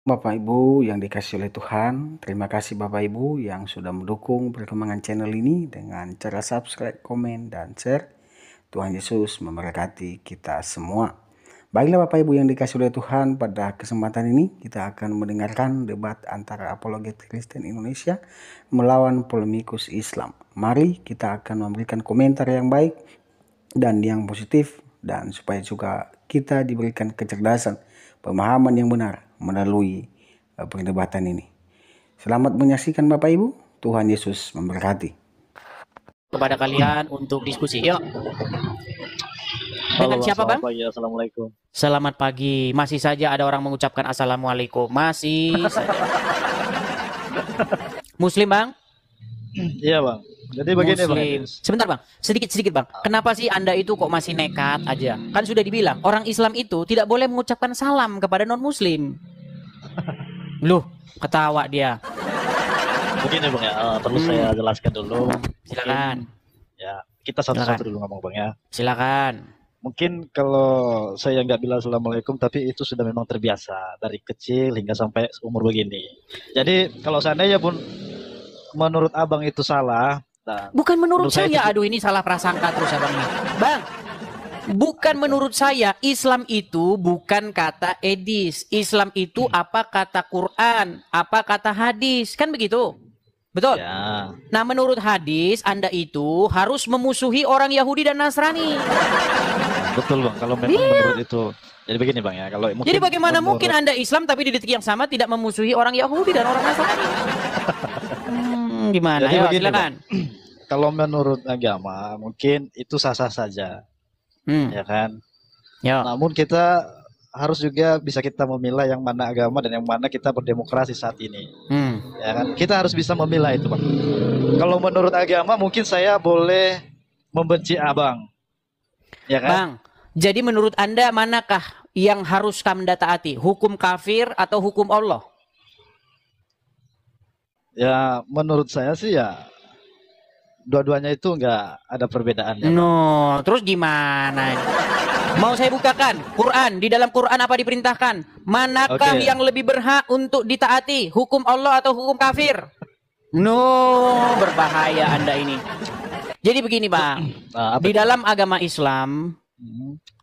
Bapak Ibu yang dikasihi oleh Tuhan, terima kasih Bapak Ibu yang sudah mendukung perkembangan channel ini dengan cara subscribe, komen, dan share. Tuhan Yesus memberkati kita semua. Baiklah Bapak Ibu yang dikasihi oleh Tuhan, pada kesempatan ini kita akan mendengarkan debat antara apologet Kristen Indonesia melawan polemikus Islam. Mari kita akan memberikan komentar yang baik dan yang positif, dan supaya juga kita diberikan kecerdasan, pemahaman yang benar melalui perdebatan ini. Selamat menyaksikan Bapak Ibu. Tuhan Yesus memberkati. Kepada kalian untuk diskusi. Yuk. Halo, Dengan siapa Bang? Pagi, Assalamualaikum. Selamat pagi. Masih saja ada orang mengucapkan Assalamualaikum. Masih saja. Muslim Bang? Iya Bang. Jadi begini Muslim. Bang. Sebentar Bang, sedikit Bang. Kenapa sih Anda itu kok masih nekat aja? Kan sudah dibilang orang Islam itu tidak boleh mengucapkan salam kepada non-Muslim. Loh, ketawa dia. Begini Bang ya, perlu saya jelaskan dulu. Silakan. Ya, kita satu-satu dulu ngomong Bang ya. Silakan. Mungkin kalau saya nggak bilang Assalamualaikum, tapi itu sudah memang terbiasa dari kecil hingga sampai umur begini. Jadi kalau seandainya pun menurut Abang itu salah, bukan menurut saya, aduh ini salah prasangka terus Abang ini. Bang, bukan menurut saya, Islam itu bukan kata edis. Islam itu apa kata Quran, apa kata hadis, kan begitu? Betul? Ya. Nah menurut hadis, Anda itu harus memusuhi orang Yahudi dan Nasrani. Betul Bang, kalau memang menurut itu. Jadi begini Bang ya, kalau jadi bagaimana mungkin Anda Islam tapi di detik yang sama tidak memusuhi orang Yahudi dan orang Nasrani? Gimana? Jadi ayo begini, silakan. Kalau menurut agama mungkin itu sah-sah saja. Ya kan? Ya. Namun kita harus juga bisa kita memilah yang mana agama dan yang mana kita berdemokrasi saat ini. Ya kan? Kita harus bisa memilah itu, Bang. Kalau menurut agama mungkin saya boleh membenci Abang. Ya kan? Bang, jadi menurut Anda manakah yang harus Anda taati? Hukum kafir atau hukum Allah? Ya, menurut saya sih ya dua-duanya itu nggak ada perbedaannya. No, terus gimana? Mau saya bukakan Quran. Di dalam Quran apa diperintahkan? Manakah yang lebih berhak untuk ditaati? Hukum Allah atau hukum kafir? No, berbahaya Anda ini. Jadi begini Bang, di dalam agama Islam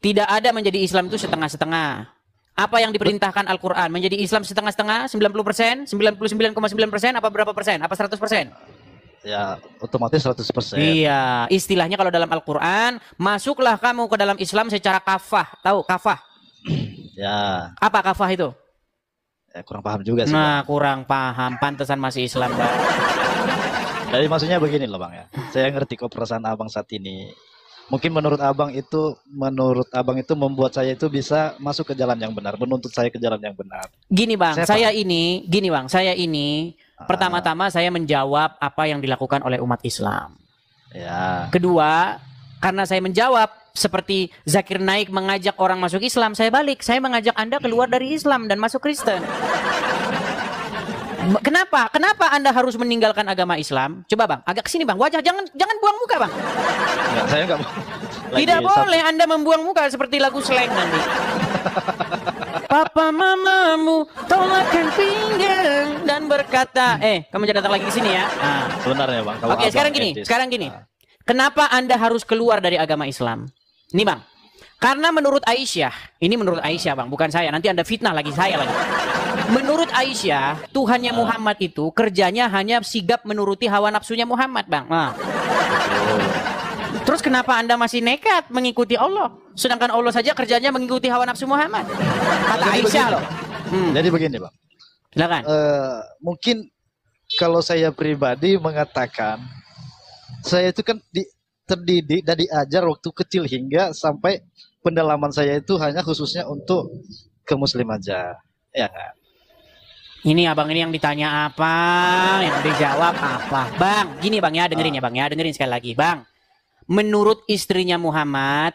tidak ada menjadi Islam itu setengah-setengah. Apa yang diperintahkan Al-Quran? Menjadi Islam setengah-setengah, 90%, 99,9%, apa berapa persen? Apa 100%? Ya, otomatis 100%. Iya, istilahnya kalau dalam Al-Quran, masuklah kamu ke dalam Islam secara kafah. Tahu kafah? Ya. Apa kafah itu? Ya, kurang paham juga sih. Nah, kurang paham. Pantesan masih Islam, Bang. Jadi maksudnya begini loh Bang ya. Saya ngerti kok perasaan Abang saat ini. Mungkin menurut Abang itu membuat saya itu bisa masuk ke jalan yang benar, menuntut saya ke jalan yang benar. Gini Bang, saya ini pertama-tama saya menjawab apa yang dilakukan oleh umat Islam. Ya. Kedua, karena saya menjawab seperti Zakir Naik mengajak orang masuk Islam, saya balik, saya mengajak Anda keluar dari Islam dan masuk Kristen. Kenapa? Kenapa Anda harus meninggalkan agama Islam? Coba Bang, agak kesini Bang. Wajah jangan buang muka Bang. Enggak, saya enggak. Tidak boleh Anda membuang muka seperti lagu slang nanti. Papa mamamu tolakkan pinggang dan berkata, kamu jangan datang lagi ke sini ya. Nah. Sebenarnya Bang. Oke, sekarang gini. Kenapa Anda harus keluar dari agama Islam? Ini Bang. Karena menurut Aisyah, ini menurut Aisyah Bang, bukan saya. Nanti Anda fitnah lagi saya lagi. Menurut Aisyah, Tuhannya Muhammad itu kerjanya hanya sigap menuruti hawa nafsunya Muhammad, Bang. Nah. Terus kenapa Anda masih nekat mengikuti Allah? Sedangkan Allah saja kerjanya mengikuti hawa nafsu Muhammad. Kata Aisyah loh. Jadi begini, Bang. Silakan. Mungkin kalau saya pribadi mengatakan, saya itu kan terdidik dan diajar waktu kecil hingga sampai pendalaman saya itu hanya khususnya untuk ke Muslim aja. Ya kan? Ini abang ini yang ditanya apa, yang dijawab apa. Bang, gini bang ya, dengerin ya bang ya, dengerin sekali lagi. Bang, menurut istrinya Muhammad,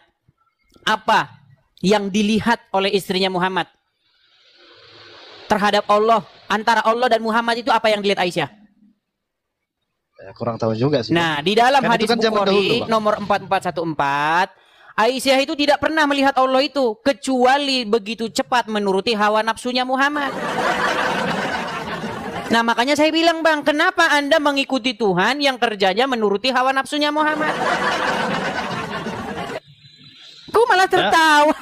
apa yang dilihat oleh istrinya Muhammad terhadap Allah, antara Allah dan Muhammad itu apa yang dilihat Aisyah? Ya, kurang tahu juga sih. Nah, di dalam kan hadis kan Bukhari nomor 4414, Aisyah itu tidak pernah melihat Allah itu kecuali begitu cepat menuruti hawa nafsunya Muhammad. Nah makanya saya bilang bang, kenapa Anda mengikuti Tuhan yang kerjanya menuruti hawa nafsunya Muhammad? Kok malah tertawa?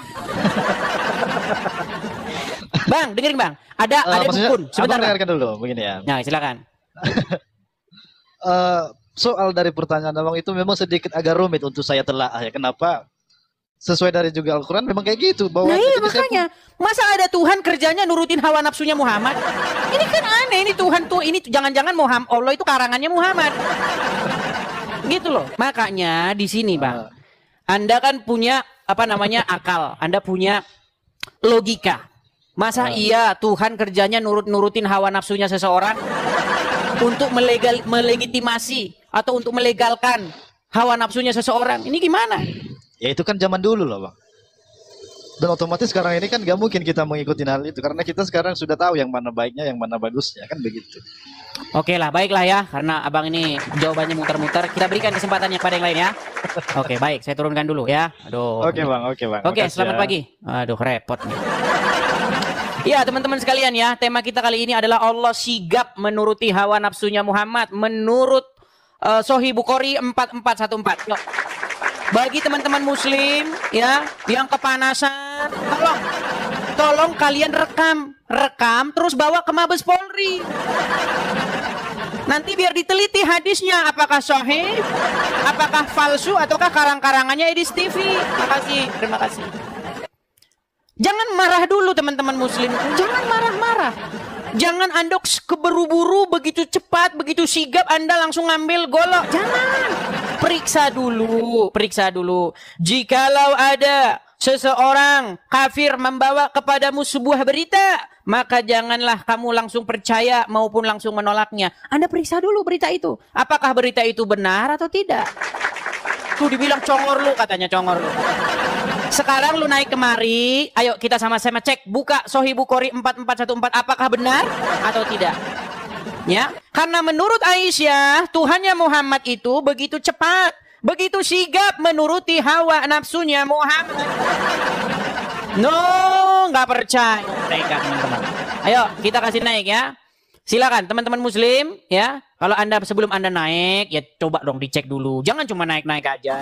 Bang, dengerin bang. Ada dukun. Sebentar dengarkan dulu, begini ya. Nah silakan. Soal dari pertanyaan abang itu memang sedikit agak rumit untuk saya telaah ya. Kenapa? Sesuai dari juga Al-Quran memang kayak gitu. Bahwa nah iya makanya. Masa ada Tuhan kerjanya nurutin hawa nafsunya Muhammad? Ini kan aneh. Ini Tuhan tuh, ini jangan-jangan Allah itu karangannya Muhammad. Gitu loh. Makanya di sini bang. Anda kan punya akal. Anda punya logika. Masa iya Tuhan kerjanya nurutin hawa nafsunya seseorang untuk melegitimasi atau untuk melegalkan hawa nafsunya seseorang? Ini gimana? Ya itu kan zaman dulu loh bang. Dan otomatis sekarang ini kan gak mungkin kita mengikuti hal itu. Karena kita sekarang sudah tahu yang mana baiknya, yang mana bagusnya. Kan begitu. Oke lah, baiklah ya. Karena abang ini jawabannya muter-muter. Kita berikan kesempatannya kepada yang lain ya. Oke, baik. Saya turunkan dulu ya. Aduh. Oke bang. Oke, selamat pagi. Aduh, repot nih. Ya teman-teman sekalian ya. Tema kita kali ini adalah Allah sigap menuruti hawa nafsunya Muhammad. Menurut Sahih Bukhari 4414. Yuk. Bagi teman-teman muslim ya yang kepanasan, tolong kalian rekam terus bawa ke Mabes Polri. Nanti biar diteliti hadisnya apakah sahih, apakah palsu ataukah karang-karangannya Edis TV. Terima kasih. Jangan marah dulu teman-teman muslim. Jangan marah-marah. Jangan Anda keburu-buru begitu cepat, begitu sigap Anda langsung ngambil golok. Jangan. Periksa dulu. Jikalau ada seseorang kafir membawa kepadamu sebuah berita, maka janganlah kamu langsung percaya maupun langsung menolaknya. Anda periksa dulu berita itu. Apakah berita itu benar atau tidak? Tuh dibilang congor lu, katanya congor lu. Sekarang lu naik kemari, ayo kita sama-sama cek, buka Sahih Bukhari 4414, apakah benar atau tidak? Ya, karena menurut Aisyah, Tuhannya Muhammad itu begitu cepat, begitu sigap menuruti hawa nafsunya Muhammad. No, nggak percaya mereka teman-teman. Ayo kita kasih naik ya. Silakan teman-teman muslim ya. Kalau sebelum Anda naik, ya coba dong dicek dulu. Jangan cuma naik-naik aja.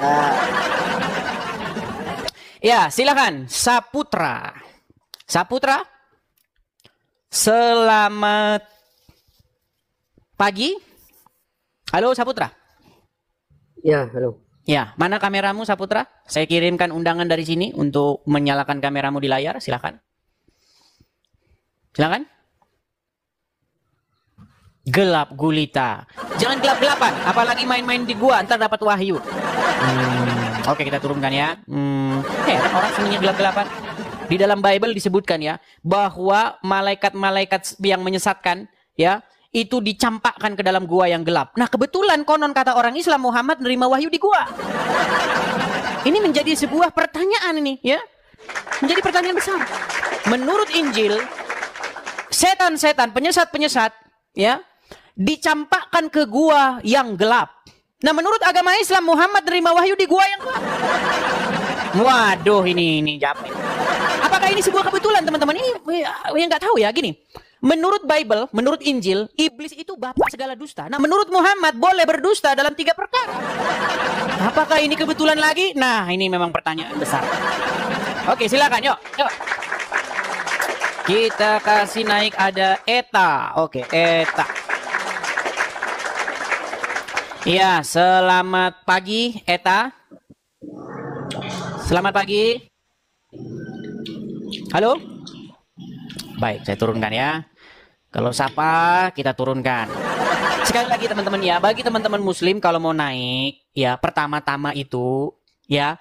Ya, silakan Saputra. Selamat pagi. Halo Saputra. Ya, halo. Ya, mana kameramu Saputra? Saya kirimkan undangan dari sini untuk menyalakan kameramu di layar. Silakan. Gelap gulita. Jangan gelap-gelapan, apalagi main-main di gua, ntar dapat wahyu. Oke, kita turunkan ya. Heran orang senangnya gelap-gelapan. Di dalam Bible disebutkan ya, bahwa malaikat-malaikat yang menyesatkan ya, itu dicampakkan ke dalam gua yang gelap. Nah, kebetulan konon kata orang Islam Muhammad menerima wahyu di gua. Ini menjadi sebuah pertanyaan ini ya. Menjadi pertanyaan besar. Menurut Injil, setan-setan, penyesat-penyesat ya, dicampakkan ke gua yang gelap. Nah, menurut agama Islam Muhammad menerima wahyu di gua yang gelap. Waduh, ini jamin. Apakah ini sebuah kebetulan teman-teman? Ini yang nggak tahu ya, gini. Menurut Bible, menurut Injil, iblis itu bapak segala dusta. Nah, menurut Muhammad boleh berdusta dalam 3 perkara. Apakah ini kebetulan lagi? Nah, ini memang pertanyaan besar. Oke, silakan, yuk. Kita kasih naik ada Eta. Oke, Eta. Ya, selamat pagi, Eta. Selamat pagi. Halo? Baik, saya turunkan ya. Kalau sapa, kita turunkan. Sekali lagi teman-teman ya, bagi teman-teman muslim kalau mau naik, ya pertama-tama itu, ya,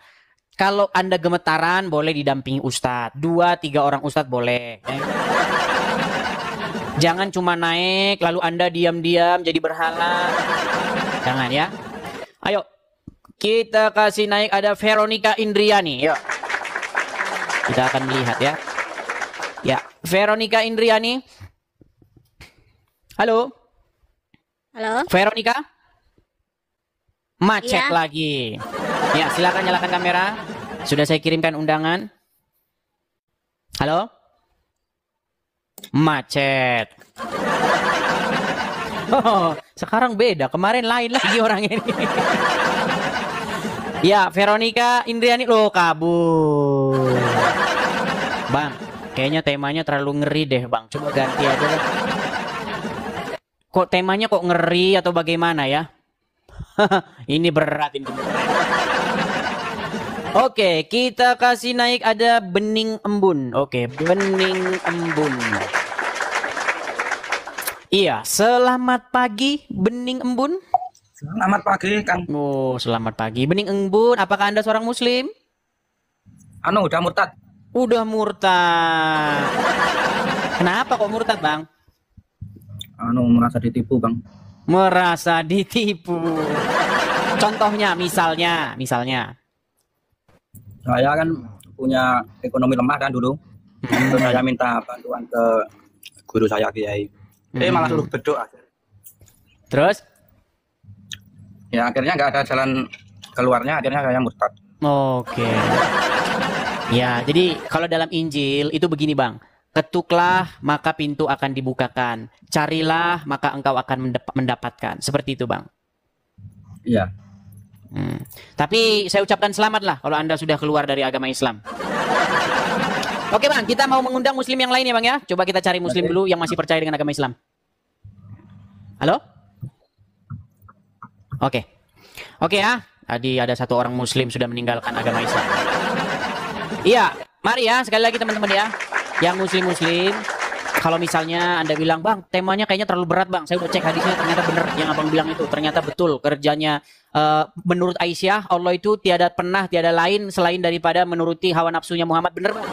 kalau Anda gemetaran boleh didampingi ustadz. 2-3 orang ustadz boleh. Ya. Jangan cuma naik, lalu Anda diam-diam jadi berhala. Jangan ya. Ayo, kita kasih naik ada Veronica Indriani. Yuk. Kita akan melihat ya. Ya, Veronica Indriani. Halo. Halo. Veronica. Macet Iya. lagi. Ya, silakan nyalakan kamera. Sudah saya kirimkan undangan. Halo. Macet. Oh, sekarang beda. Kemarin lain lagi orang ini. Ya, Veronica Indriani lo kabur. Bang, kayaknya temanya terlalu ngeri deh, Bang. Coba ganti aja deh. Kok temanya kok ngeri atau bagaimana ya? Ini berat ini. Oke, kita kasih naik ada bening embun. Oke, bening embun. Iya, selamat pagi bening embun. Selamat pagi, Kang. Oh, selamat pagi bening embun. Apakah Anda seorang muslim? Udah murtad. Udah murtad. Kenapa kok murtad, Bang? Merasa ditipu, Bang. Merasa ditipu. Contohnya, misalnya. Saya kan punya ekonomi lemah kan dulu. Terus saya minta bantuan ke guru saya, Kiai. Malah suruh berdoa. Terus? Ya akhirnya nggak ada jalan keluarnya, akhirnya saya murtad. Oke. Ya, jadi kalau dalam Injil itu begini, Bang. Ketuklah maka pintu akan dibukakan. Carilah maka engkau akan mendapatkan. Seperti itu, Bang. Iya. Tapi saya ucapkan selamat lah kalau Anda sudah keluar dari agama Islam. Oke, Bang, kita mau mengundang muslim yang lain ya, Bang ya. Coba kita cari muslim dulu yang masih percaya dengan agama Islam. Halo? Oke. Oke ya. Tadi ada satu orang muslim sudah meninggalkan agama Islam. Iya, mari ya sekali lagi teman-teman ya. Yang muslim-muslim, kalau misalnya Anda bilang, "Bang, temanya kayaknya terlalu berat, Bang. Saya udah cek hadisnya, ternyata benar yang Abang bilang itu. Ternyata betul kerjanya menurut Aisyah, Allah itu tiada lain selain daripada menuruti hawa nafsunya Muhammad." Bener, Bang?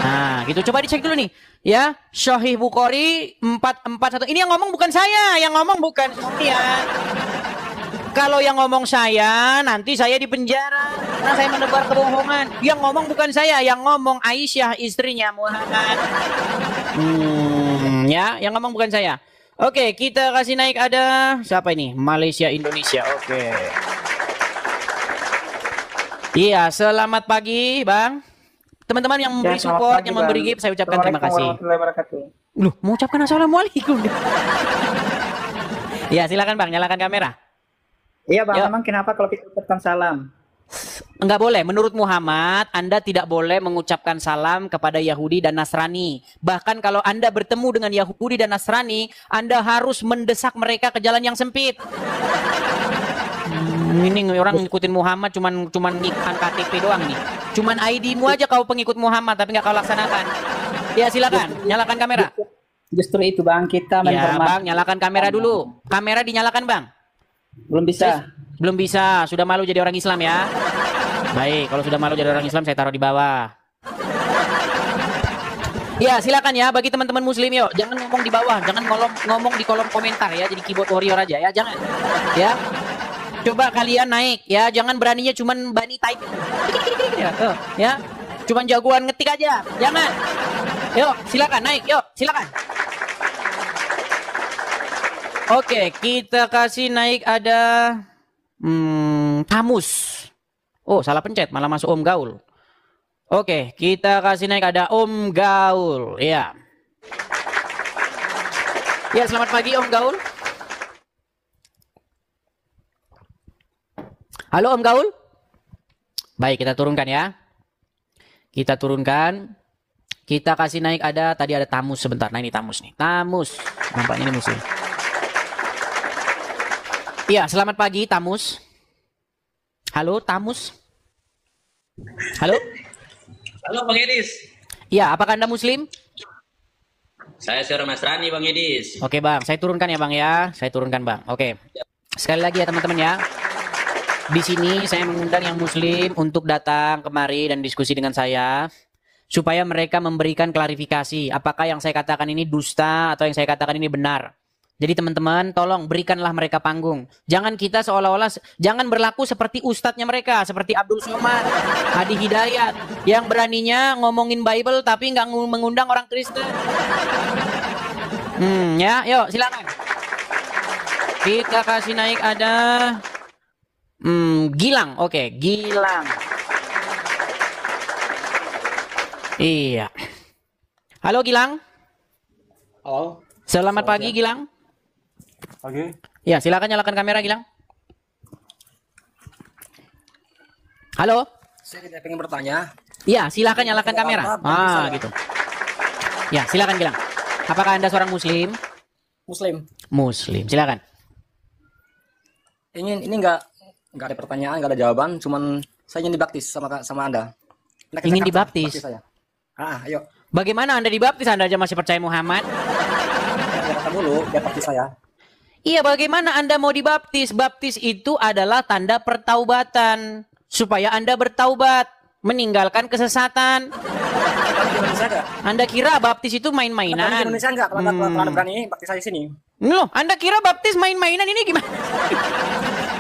Nah, gitu. Coba dicek dulu nih. Ya, Sahih Bukhari 441. Ini yang ngomong bukan saya, yang ngomong bukan saya. Kalau yang ngomong saya, nanti saya di penjara karena saya menebar kebohongan. Yang ngomong bukan saya, yang ngomong Aisyah istrinya Muhammad. Ya, yang ngomong bukan saya. Oke, kita kasih naik ada siapa ini? Malaysia Indonesia. Oke. Iya, selamat pagi, Bang. Teman-teman yang memberi support, yang memberi gift, saya ucapkan terima kasih. Loh, mau ucapkan assalamualaikum. Ya, silakan Bang, nyalakan kamera. Iya Bang, memang kenapa kalau kita ucapkan salam? Enggak boleh, menurut Muhammad, Anda tidak boleh mengucapkan salam kepada Yahudi dan Nasrani. Bahkan kalau Anda bertemu dengan Yahudi dan Nasrani, Anda harus mendesak mereka ke jalan yang sempit. Ini orang ngikutin Muhammad cuman ngiklan KTP doang nih. Cuman ID-mu aja kau pengikut Muhammad tapi nggak kau laksanakan. Ya silakan, nyalakan kamera. Justru itu Bang, kita ya Bang, nyalakan kamera dulu. Kamera dinyalakan Bang. Belum bisa. Belum bisa, sudah malu jadi orang Islam ya. Baik, kalau sudah malu jadi orang Islam saya taruh di bawah. Ya silakan ya bagi teman-teman muslim yuk. Jangan ngomong di bawah, jangan ngomong di kolom komentar ya. Jadi keyboard warrior aja ya, jangan. Ya. Coba kalian naik ya, jangan beraninya cuman bani type. Ya. Cuman jagoan ngetik aja. Jangan. Yuk, silakan naik, yuk, silakan. Oke, kita kasih naik ada Tamus. Oh, salah pencet, malah masuk Om Gaul. Oke, kita kasih naik ada Om Gaul. Ya. Ya, selamat pagi Om Gaul. Halo Om Gaul. Baik, kita turunkan ya. Kita turunkan. Kita kasih naik ada, tadi ada Tamus sebentar. Nah ini Tamus nih. Tamus. Nampaknya ini musuh. Iya, selamat pagi Tamus. Halo Tamus. Halo. Halo Bang Edis. Iya, apakah Anda muslim? Saya seorang Nasrani Bang Edis. Oke Bang, saya turunkan ya Bang ya. Saya turunkan Bang. Oke. Sekali lagi ya teman-teman ya. Di sini saya mengundang yang muslim untuk datang kemari dan diskusi dengan saya supaya mereka memberikan klarifikasi apakah yang saya katakan ini dusta atau yang saya katakan ini benar. Jadi teman-teman tolong berikanlah mereka panggung. Jangan kita seolah-olah jangan berlaku seperti ustadznya mereka, seperti Abdul Somad, Hadi Hidayat yang beraninya ngomongin Bible tapi nggak mengundang orang Kristen. Ya, yuk silakan. Kita kasih naik ada Gilang, oke, Gilang. Iya. Halo Gilang. Halo. Selamat pagi, Gilang. Pagi. Ya, silakan nyalakan kamera, Gilang. Halo. Saya tidak pengen bertanya. Ya, silakan nyalakan kamera. Gitu. Ya, silakan Gilang. Apakah Anda seorang muslim? Muslim. Muslim. Silakan. Ini nggak ada pertanyaan, nggak ada jawaban, cuman saya ingin dibaptis sama Anda. Ingin dibaptis? Saya. Ayo. Bagaimana Anda dibaptis? Anda aja masih percaya Muhammad? Kata dulu, dia baptis saya. Iya, bagaimana Anda mau dibaptis? Baptis itu adalah tanda pertaubatan. Supaya Anda bertaubat. Meninggalkan kesesatan. Anda kira baptis itu main-mainan? Di Indonesia enggak, kalau berani baptis saya sini. Loh, Anda kira baptis main-mainan? Ini gimana?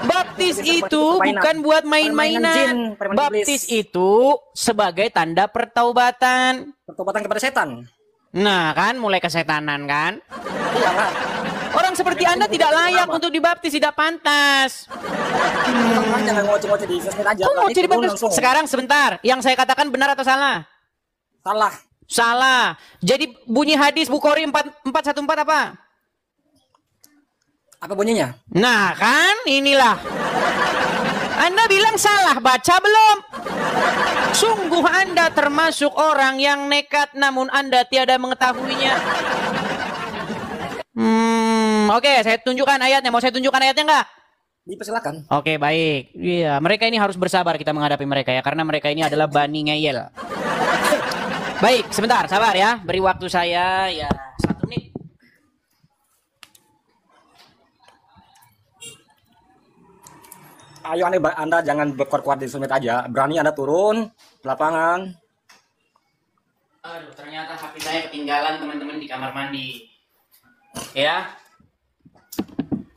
Baptis itu bukan buat main-mainan. Baptis itu sebagai tanda pertaubatan. Pertobatan kepada setan. Nah kan, mulai kesetanan kan? Iya lah. Orang seperti Anda tidak layak untuk dibaptis, tidak pantas. Jangan ngoceh-ngoceh di sosmed aja. Kok ngoceh dibaptis? Sekarang sebentar, yang saya katakan benar atau salah? Salah. Salah. Jadi bunyi hadis Bukhari 4414 apa? Apa bunyinya? Nah kan, inilah. Anda bilang salah, baca belum? Sungguh Anda termasuk orang yang nekat namun Anda tiada mengetahuinya. Oke, saya tunjukkan ayatnya. Mau saya tunjukkan ayatnya enggak? Dipersilakan. Oke, baik. Iya, mereka ini harus bersabar kita menghadapi mereka ya, karena mereka ini adalah bani ngeyel. Baik, sebentar, sabar ya. Beri waktu saya ya 1 menit. Ayo Anda jangan berkuat-kuat di sosmed aja. Berani Anda turun ke lapangan. Aduh, ternyata HP saya ketinggalan teman-teman di kamar mandi. Ya.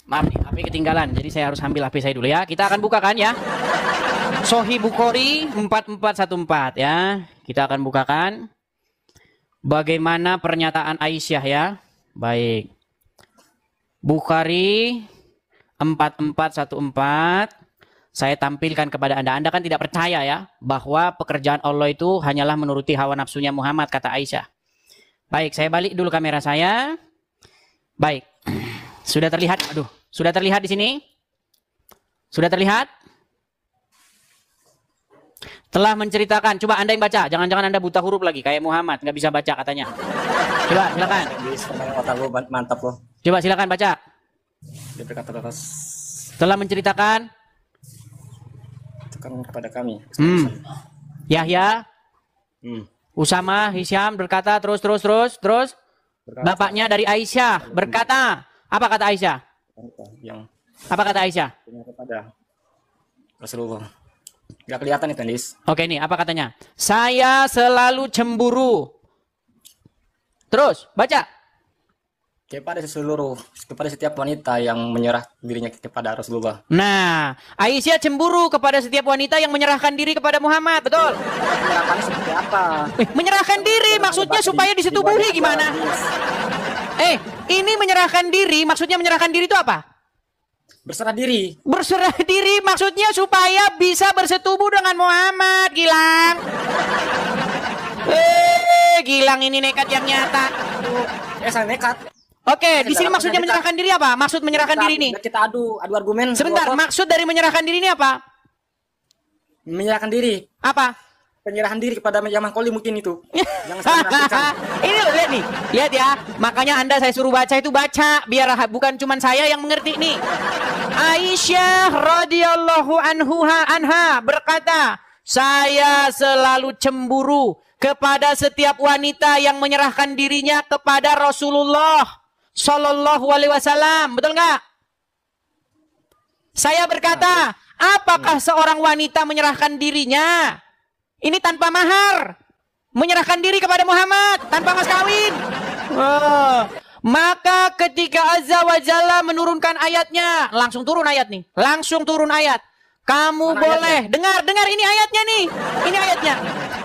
Maaf nih, HP ketinggalan. Jadi saya harus ambil HP saya dulu ya. Kita akan bukakan ya. Sahih Bukhari 4414 ya. Kita akan bukakan. Bagaimana pernyataan Aisyah ya. Baik. Bukhari 4414. Saya tampilkan kepada Anda. Anda kan tidak percaya ya. Bahwa pekerjaan Allah itu hanyalah menuruti hawa nafsunya Muhammad, kata Aisyah. Baik, saya balik dulu kamera saya. Baik. Sudah terlihat? Aduh. Sudah terlihat di sini? Sudah terlihat? Telah menceritakan. Coba Anda yang baca. Jangan-jangan Anda buta huruf lagi. Kayak Muhammad. Nggak bisa baca katanya. Coba silakan. Mantap loh. Coba silakan baca. Dia berkata terus. Telah menceritakan. Tekan kepada kami. Yahya. Usama, Hisyam berkata terus. Bapaknya dari Aisyah berkata. Apa kata Aisyah? Apa kata Aisyah? Kepada Rasulullah. Gak kelihatan nih, Tandis. Oke nih, apa katanya? Saya selalu cemburu. Terus, baca. Kepada setiap wanita yang menyerah dirinya kepada Rasulullah. Nah, Aisyah cemburu kepada setiap wanita yang menyerahkan diri kepada Muhammad, betul? Menyerahkan seperti apa? Menyerahkan diri maksudnya supaya disetubuhi gimana? Ini menyerahkan diri, maksudnya menyerahkan diri itu apa? Berserah diri. Berserah diri maksudnya supaya bisa bersetubuh dengan Muhammad, Gilang. Gilang ini nekat yang nyata. Saya nekat. Oke, di sini maksudnya menyerahkan diri apa? Maksud menyerahkan diri ini? Kita adu argumen. Sebentar, maksud dari menyerahkan diri ini apa? Menyerahkan diri. Apa? Penyerahan diri kepada Yamah Koli mungkin itu. Ini loh, lihat nih. Lihat ya. Makanya Anda saya suruh baca itu baca. Biar bukan cuma saya yang mengerti nih. Aisyah radhiyallahu anha berkata, saya selalu cemburu kepada setiap wanita yang menyerahkan dirinya kepada Rasulullah Sallallahu Alaihi Wasallam. Betul nggak? Saya berkata, apakah seorang wanita menyerahkan dirinya ini tanpa mahar, menyerahkan diri kepada Muhammad tanpa mas kawin? Maka ketika Azza wa Jalla menurunkan ayatnya, langsung turun ayat nih, langsung turun ayat. Kamu boleh dengar ini ayatnya nih, ini ayatnya.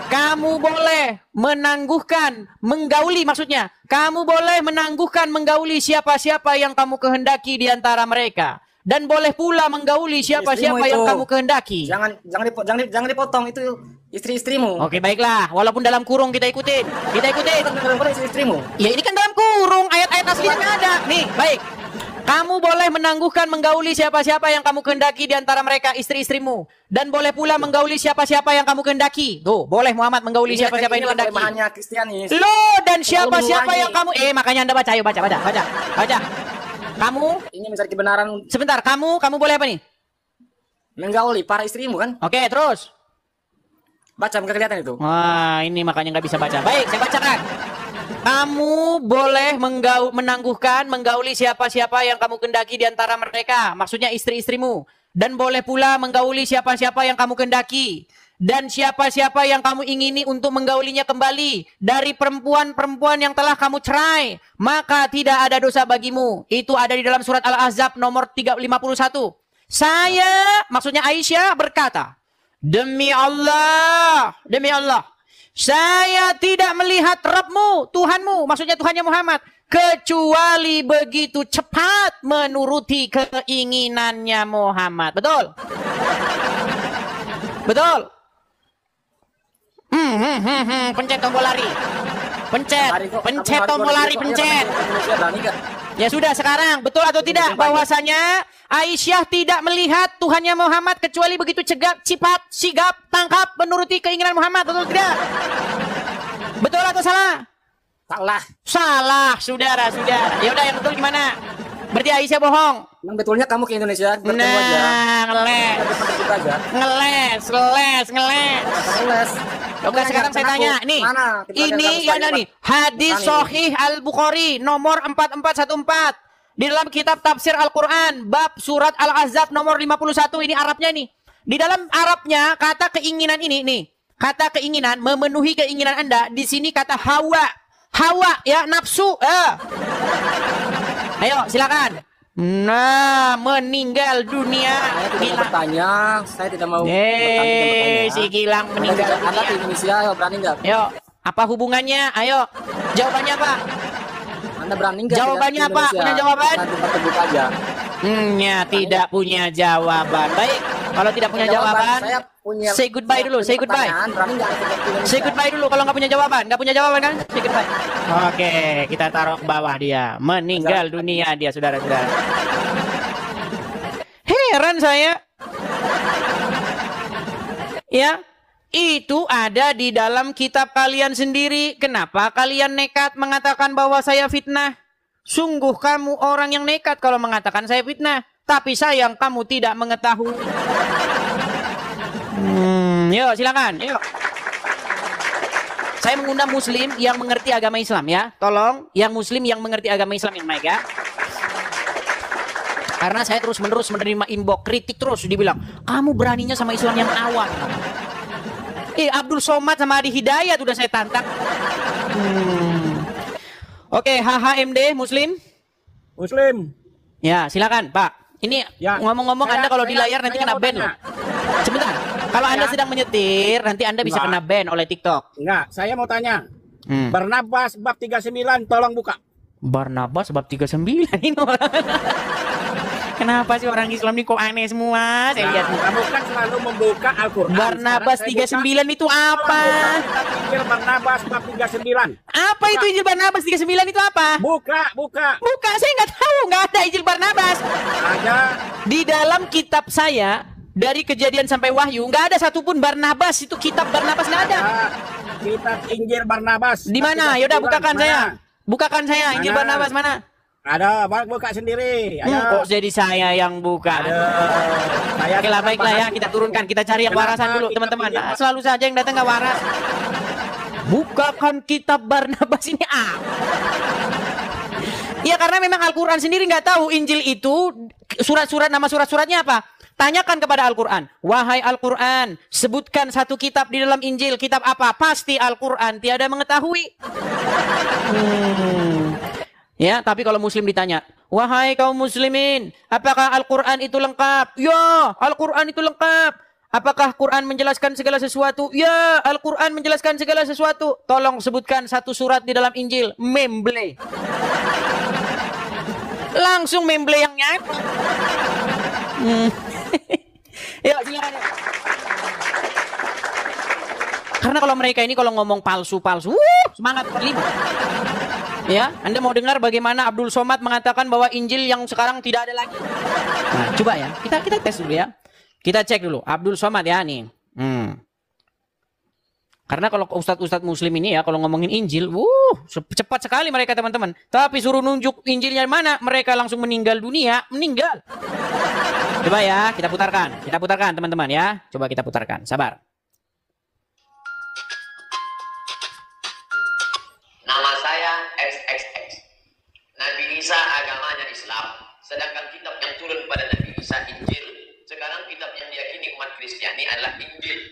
Kamu boleh menangguhkan, menggauli maksudnya. Kamu boleh menangguhkan, menggauli siapa-siapa yang kamu kehendaki di antara mereka. dan boleh pula menggauli siapa-siapa yang kamu kehendaki. Jangan dipotong, itu istri-istrimu. Oke, baiklah. Walaupun dalam kurung kita ikutin. Kita ikutin. Dalam kurung istri-istrimu. Ya ini kan dalam kurung, ayat-ayat aslinya nggak ada. Nih, baik. Kamu boleh menangguhkan menggauli siapa-siapa yang kamu kehendaki di antara mereka, istri-istrimu. Dan boleh pula menggauli siapa-siapa yang kamu kehendaki. Tuh, boleh Muhammad menggauli siapa-siapa yang kehendaki. Loh, dan siapa-siapa yang kamu... makanya Anda baca, ayo baca. Kamu... Ini mencari kebenaran. Sebentar, kamu boleh apa nih? Menggauli para istrimu kan? Oke, terus. Baca, nggak kelihatan itu. Wah, ini makanya nggak bisa baca. Baik, saya bacakan. Kamu boleh menangguhkan, menggauli siapa-siapa yang kamu kehendaki di antara mereka. Maksudnya istri-istrimu. Dan boleh pula menggauli siapa-siapa yang kamu kehendaki. Dan siapa-siapa yang kamu ingini untuk menggaulinya kembali. Dari perempuan-perempuan yang telah kamu cerai. Maka tidak ada dosa bagimu. Itu ada di dalam surat Al-Ahzab nomor 351. Saya, maksudnya Aisyah berkata. Demi Allah. Saya tidak melihat Rabbmu, Tuhanmu, maksudnya Tuhannya Muhammad, kecuali begitu cepat menuruti keinginannya Muhammad. Betul? Betul? Pencet tombol lari. Pencet tombol lari, pencet. Ya sudah, sekarang betul atau tidak bahwasanya Aisyah tidak melihat Tuhannya Muhammad kecuali begitu cepat, sigap, tangkap menuruti keinginan Muhammad, betul tidak? Betul atau salah? Salah, saudara. Ya udah, yang betul gimana? Berarti Aisyah bohong. Yang betulnya kamu ke Indonesia bertemu aja. Ngeles. Oke, sekarang saya tanya, nih. Ini ya nih, hadis Sahih Al-Bukhari nomor 4414. Di dalam kitab tafsir Al-Quran, bab surat Al-Ahzab nomor 51, ini Arabnya nih. Di dalam Arabnya, kata keinginan ini nih. Kata keinginan, memenuhi keinginan Anda, di sini kata hawa. Hawa, ya, nafsu. Ayo, silakan. Nah, meninggal dunia. Saya tidak bertanya, saya tidak mau bertanya. Si Gilang meninggal dunia. Anda di Indonesia, berani nggak? Ayo, apa hubungannya? Ayo, jawabannya apa? Anda berani nggak? Jawabannya apa? Punya jawaban? Aja. Tidak punya jawaban. Baik, kalau tidak punya jawaban, say goodbye dulu. Say goodbye. Say goodbye dulu kalau nggak punya jawaban. Nggak punya jawaban kan? Say goodbye. Oke, kita taruh ke bawah dia. Meninggal dunia dia, saudara-saudara. Heran saya. Ya, itu ada di dalam kitab kalian sendiri. Kenapa kalian nekat mengatakan bahwa saya fitnah? Sungguh kamu orang yang nekat kalau mengatakan saya fitnah. Tapi sayang kamu tidak mengetahui. Yuk silakan. Yuk. Saya mengundang muslim yang mengerti agama Islam ya. Tolong yang muslim yang mengerti agama Islam yang naik ya. Karena saya terus-menerus menerima inbox kritik terus. Dibilang, kamu beraninya sama Islam yang awam. Abdul Somad sama Adi Hidayat udah saya tantang. Oke, HHMD Muslim. Ya, silakan Pak. Ini ngomong-ngomong Anda kalau di layar nanti kena ban loh. Sebentar. Kalau Anda sedang menyetir, nanti Anda bisa kena ban oleh TikTok. Enggak, saya mau tanya. Barnabas bab 39 tolong buka. Barnabas bab 39 ini orang. Kenapa sih orang Islam ini kok aneh semua? Saya lihat. Kamu kan selalu membuka Al-Quran. Barnabas 39 itu apa? Injil Barnabas bab 39. Apa itu Injil Barnabas 39 itu apa? Buka. Saya nggak tahu, nggak ada Injil Barnabas. Ada. Di dalam kitab saya dari Kejadian sampai Wahyu nggak ada satupun Barnabas. Itu kitab Barnabas nggak ada. Kitab Injil Barnabas. Di mana? Yaudah bukakan saya. Bukakan saya Injil Barnabas mana? Ada, buka sendiri. Ayo. Kok jadi saya yang buka? Oke lah, baiklah ya, kita turunkan, kita cari yang warasan dulu teman-teman. Nah, selalu saja yang datang nggak waras. Bukakan kitab Barnabas ini Ya karena memang Al-Quran sendiri nggak tahu Injil itu surat-surat, nama surat-suratnya apa. Tanyakan kepada Al-Quran. Wahai Al-Quran, sebutkan satu kitab di dalam Injil. Kitab apa? Pasti Al-Quran tiada mengetahui. Ya, tapi kalau muslim ditanya, wahai kaum muslimin, apakah Al-Quran itu lengkap? Ya, Al-Quran itu lengkap. Apakah Quran menjelaskan segala sesuatu? Ya, Al-Quran menjelaskan segala sesuatu. Tolong sebutkan satu surat di dalam Injil. Memble. Langsung memble yang nyata. Yuk, silakan. Karena kalau mereka ini kalau ngomong palsu-palsu, semangat berlima. Ya, Anda mau dengar bagaimana Abdul Somad mengatakan bahwa Injil yang sekarang tidak ada lagi? Nah, coba ya, kita tes dulu ya. Kita cek dulu Abdul Somad ya nih. Karena kalau ustadz-ustadz muslim ini ya, kalau ngomongin Injil, cepat sekali mereka teman-teman. Tapi suruh nunjuk Injilnya mana, mereka langsung meninggal dunia, meninggal. Coba ya, kita putarkan teman-teman ya. Coba kita putarkan, sabar. Nama saya XXX. Nabi Isa agamanya Islam. Sedangkan kitab yang turun pada Nabi Isa Injil. Sekarang kitab yang diyakini umat Kristiani adalah Injil.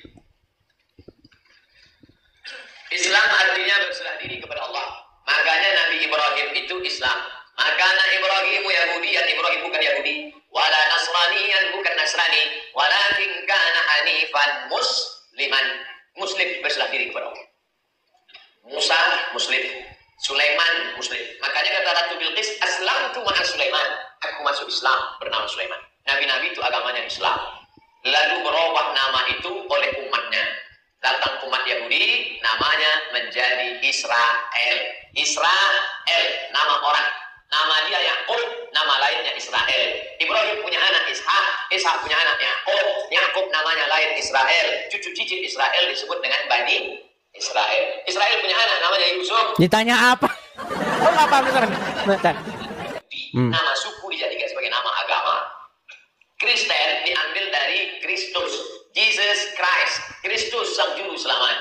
Islam artinya berserah diri kepada Allah. Makanya Nabi Ibrahim itu Islam. Makanya Ibrahim Yahudiyan, Ibrahim bukan Yahudi. Wala Nasraniyan, bukan Nasrani. Walakin kana hanifan musliman. Muslim berserah diri kepada Allah. Musa Muslim, Sulaiman Muslim. Makanya kata Ratu Bilqis, aslamtu ma'a Sulaiman. Aku masuk Islam bernama Sulaiman. Nabi-nabi itu agamanya Islam. Lalu berubah nama itu oleh umatnya. Datang umat Yahudi, namanya menjadi Israel. Israel, nama orang. Nama dia Yakub, nama lainnya Israel. Ibrahim punya anak Ishak, Ishak punya anak Yakub. Yakub namanya lain Israel. Cucu cicit Israel disebut dengan Bani Israel. Israel punya anak namanya Yusuf. Ditanya apa? Oh, apa bentar. Nama suku dijadikan sebagai nama agama. Kristen diambil dari Kristus. Jesus Christ, Kristus sang juru selamat.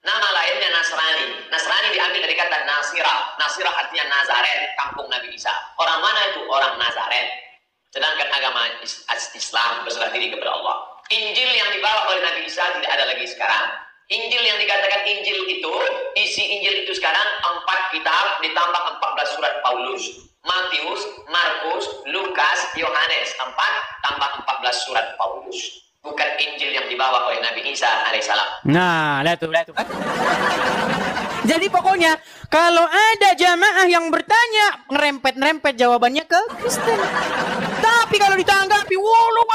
Nama lainnya Nasrani. Nasrani diambil dari kata Nasirah. Nasirah artinya Nazaret, kampung Nabi Isa. Orang mana itu? Orang Nazaret. Sedangkan agama Islam berserah diri kepada Allah. Injil yang dibawa oleh Nabi Isa tidak ada lagi sekarang. Injil yang dikatakan Injil itu, isi Injil itu sekarang 4 kitab ditambah 14 surat Paulus. Matius, Markus, Lukas, Yohanes. 4 tambah 14 surat Paulus. Bukan Injil yang dibawa oleh Nabi Isa alaihissalam. Nah, lihat tuh. Jadi pokoknya kalau ada jamaah yang bertanya, ngerempet jawabannya ke Kristen. Tapi kalau ditanggapi, waduh,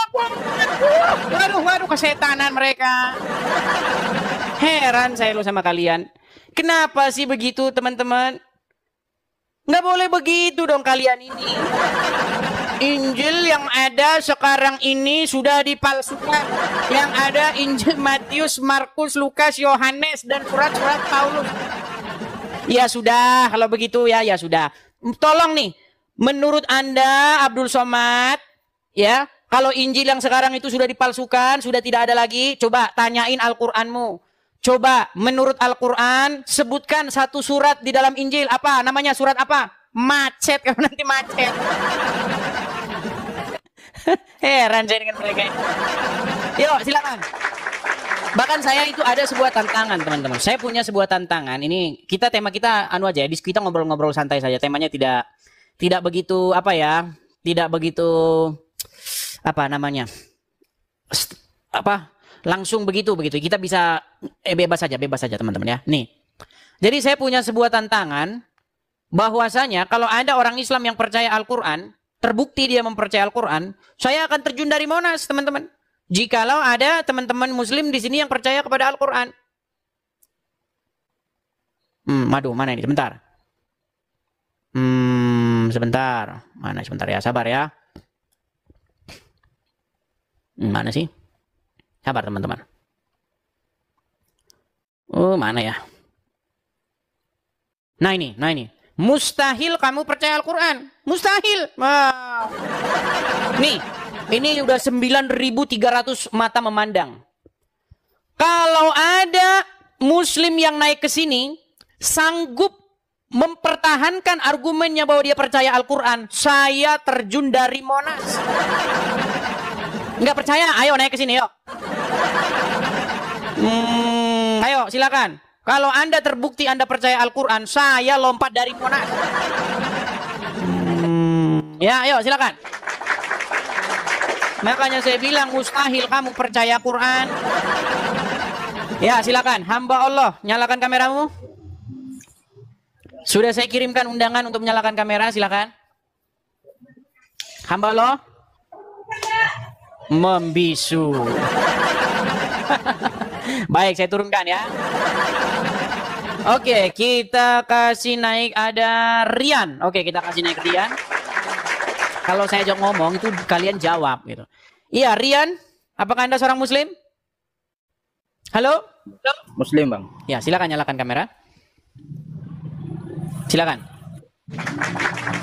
kesetanan mereka. Heran saya lo sama kalian. Kenapa sih begitu teman-teman? Nggak boleh begitu dong kalian ini. Injil yang ada sekarang ini sudah dipalsukan. Yang ada Injil Matius, Markus, Lukas, Yohanes, dan surat-surat Paulus. Ya sudah, kalau begitu ya sudah. Tolong nih, menurut Anda Abdul Somad, ya, kalau Injil yang sekarang itu sudah dipalsukan, sudah tidak ada lagi, coba tanyain Al-Qur'anmu. Coba menurut Al-Quran sebutkan satu surat di dalam Injil. Apa namanya, surat apa? Macet, kalau nanti macet. Heran saya dengan mereka. Yuk silakan. Bahkan saya itu ada sebuah tantangan teman-teman. Saya punya sebuah tantangan. Ini tema kita anu aja ya. Kita ngobrol-ngobrol santai saja. Temanya tidak begitu apa ya? Tidak begitu apa namanya? Langsung begitu. Kita bisa bebas saja teman-teman ya. Nih. Jadi saya punya sebuah tantangan bahwasanya kalau ada orang Islam yang percaya Al-Qur'an, terbukti dia mempercayai Al-Quran, saya akan terjun dari Monas, teman-teman. Jikalau ada teman-teman Muslim di sini yang percaya kepada Al-Quran. Aduh, mana ini? Sebentar. Sebentar. Mana? Sebentar ya, sabar ya. Mana sih? Sabar, teman-teman. Oh, mana ya? Nah ini. Mustahil kamu percaya Al-Quran. Mustahil. Nih, ini udah 9.300 mata memandang. Kalau ada Muslim yang naik ke sini, sanggup mempertahankan argumennya bahwa dia percaya Al-Quran, saya terjun dari Monas. Nggak percaya? Ayo naik ke sini, yuk. Ayo, silakan. Kalau Anda terbukti Anda percaya Al-Quran, saya lompat dari Monas. Ya, ayo silakan. Makanya saya bilang mustahil kamu percaya Quran. Ya, silakan. Hamba Allah, nyalakan kameramu. Sudah saya kirimkan undangan untuk menyalakan kamera, silakan. Hamba Allah. Membisu. Baik, saya turunkan ya. Oke, kita kasih naik ada Rian. Oke, kita kasih naik Rian. Kalau saya ajak ngomong itu kalian jawab gitu. Iya, Rian, apakah Anda seorang muslim? Halo? Muslim, Bang. Ya, silakan nyalakan kamera. Silakan.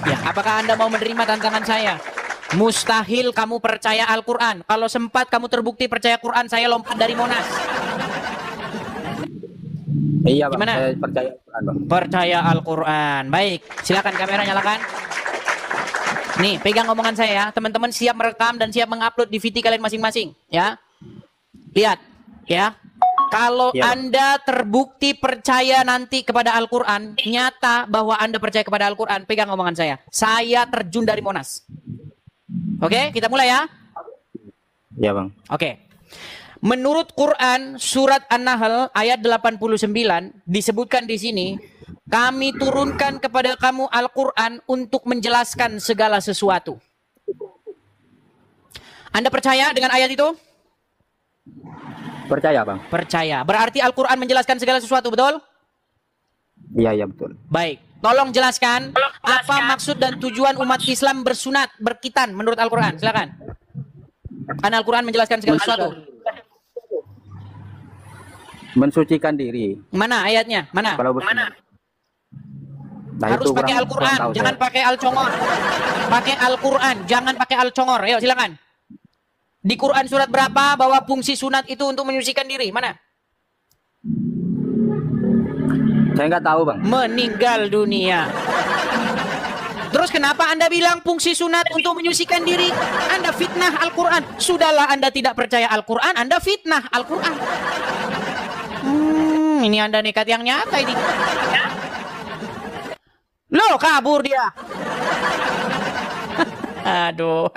Ya, apakah Anda mau menerima tantangan saya? Mustahil kamu percaya Al-Quran. Kalau sempat kamu terbukti percaya Quran, saya lompat dari Monas. Iya, Bang. Gimana? Saya percaya Al-Quran, Bang. Percaya Al-Quran. Baik, silakan kamera nyalakan. Nih, pegang omongan saya ya. Teman-teman siap merekam dan siap mengupload di VT kalian masing-masing. Ya, lihat. Ya, kalau Anda terbukti percaya nanti kepada Al-Quran, nyata bahwa Anda percaya kepada Al-Quran, pegang omongan saya. Saya terjun dari Monas. Oke, kita mulai ya. Iya, Bang. Oke. Menurut Quran surat An-Nahl ayat 89 disebutkan di sini, kami turunkan kepada kamu Al-Quran untuk menjelaskan segala sesuatu. Anda percaya dengan ayat itu? Percaya, Bang. Percaya. Berarti Al-Quran menjelaskan segala sesuatu, betul? Iya, betul. Baik. Tolong jelaskan apa maksud dan tujuan umat Islam bersunat, berkitan menurut Al-Quran. Silakan. Karena Al-Quran menjelaskan segala sesuatu. Mensucikan diri. Mana ayatnya? Mana? Kalau mana? Nah, harus pakai Al-Quran, jangan pakai Al-Congor. Pakai Al-Quran, jangan pakai Al-Congor. Ayo silakan. Di Quran surat berapa bahwa fungsi sunat itu untuk menyucikan diri? Mana? Saya nggak tahu, Bang. Meninggal dunia. Terus kenapa Anda bilang fungsi sunat untuk menyucikan diri? Anda fitnah Al-Quran. Sudahlah Anda tidak percaya Al-Quran, Anda fitnah Al-Quran. Ini Anda nekat yang nyata ini. Loh, kabur dia. Aduh.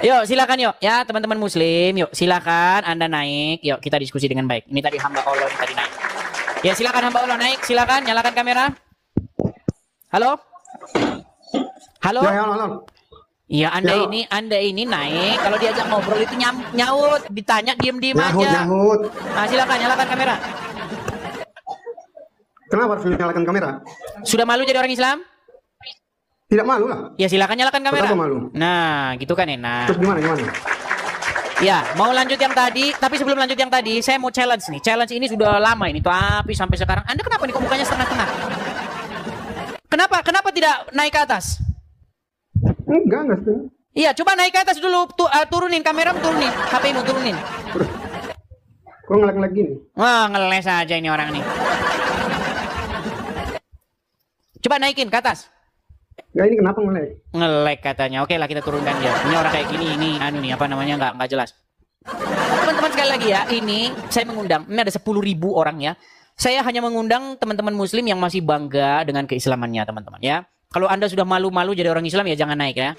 Yuk, silakan yuk. Ya, teman-teman muslim, yuk silakan Anda naik. Yuk, kita diskusi dengan baik. Ini tadi hamba Allah yang tadi naik. Ya, silakan hamba Allah naik. Silakan nyalakan kamera. Halo? Halo? Ya, halo. Iya, Anda ini naik. Kalau diajak ngobrol itu nyaut, ditanya diem-diem aja. Nyahut. Nah, silakan nyalakan kamera. Kenapa harus nyalakan kamera? Sudah malu jadi orang Islam? Tidak malu lah. Ya, silakan nyalakan kamera. Kenapa malu? Nah, gitu kan enak. Terus gimana? Ya, mau lanjut yang tadi, tapi sebelum lanjut yang tadi, saya mau challenge nih. Challenge ini sudah lama ini, tapi sampai sekarang Anda kenapa nih kok mukanya setengah-setengah? Kenapa tidak naik ke atas? Enggak. Iya, coba naik ke atas dulu. Turunin kamera, turunin. HP-mu turunin. Kok ngelek-ngelek gini? Wah, ngeles aja ini orang nih. Coba naikin ke atas. Ya, ini kenapa ngelek? Ngelek katanya. Oke lah, kita turunkan dia. Ini orang kayak gini, ini apa namanya nggak jelas. Teman-teman sekali lagi ya, ini saya mengundang. Ini ada 10.000 orang ya. Saya hanya mengundang teman-teman muslim yang masih bangga dengan keislamannya, teman-teman ya. Kalau Anda sudah malu-malu jadi orang Islam ya jangan naik ya.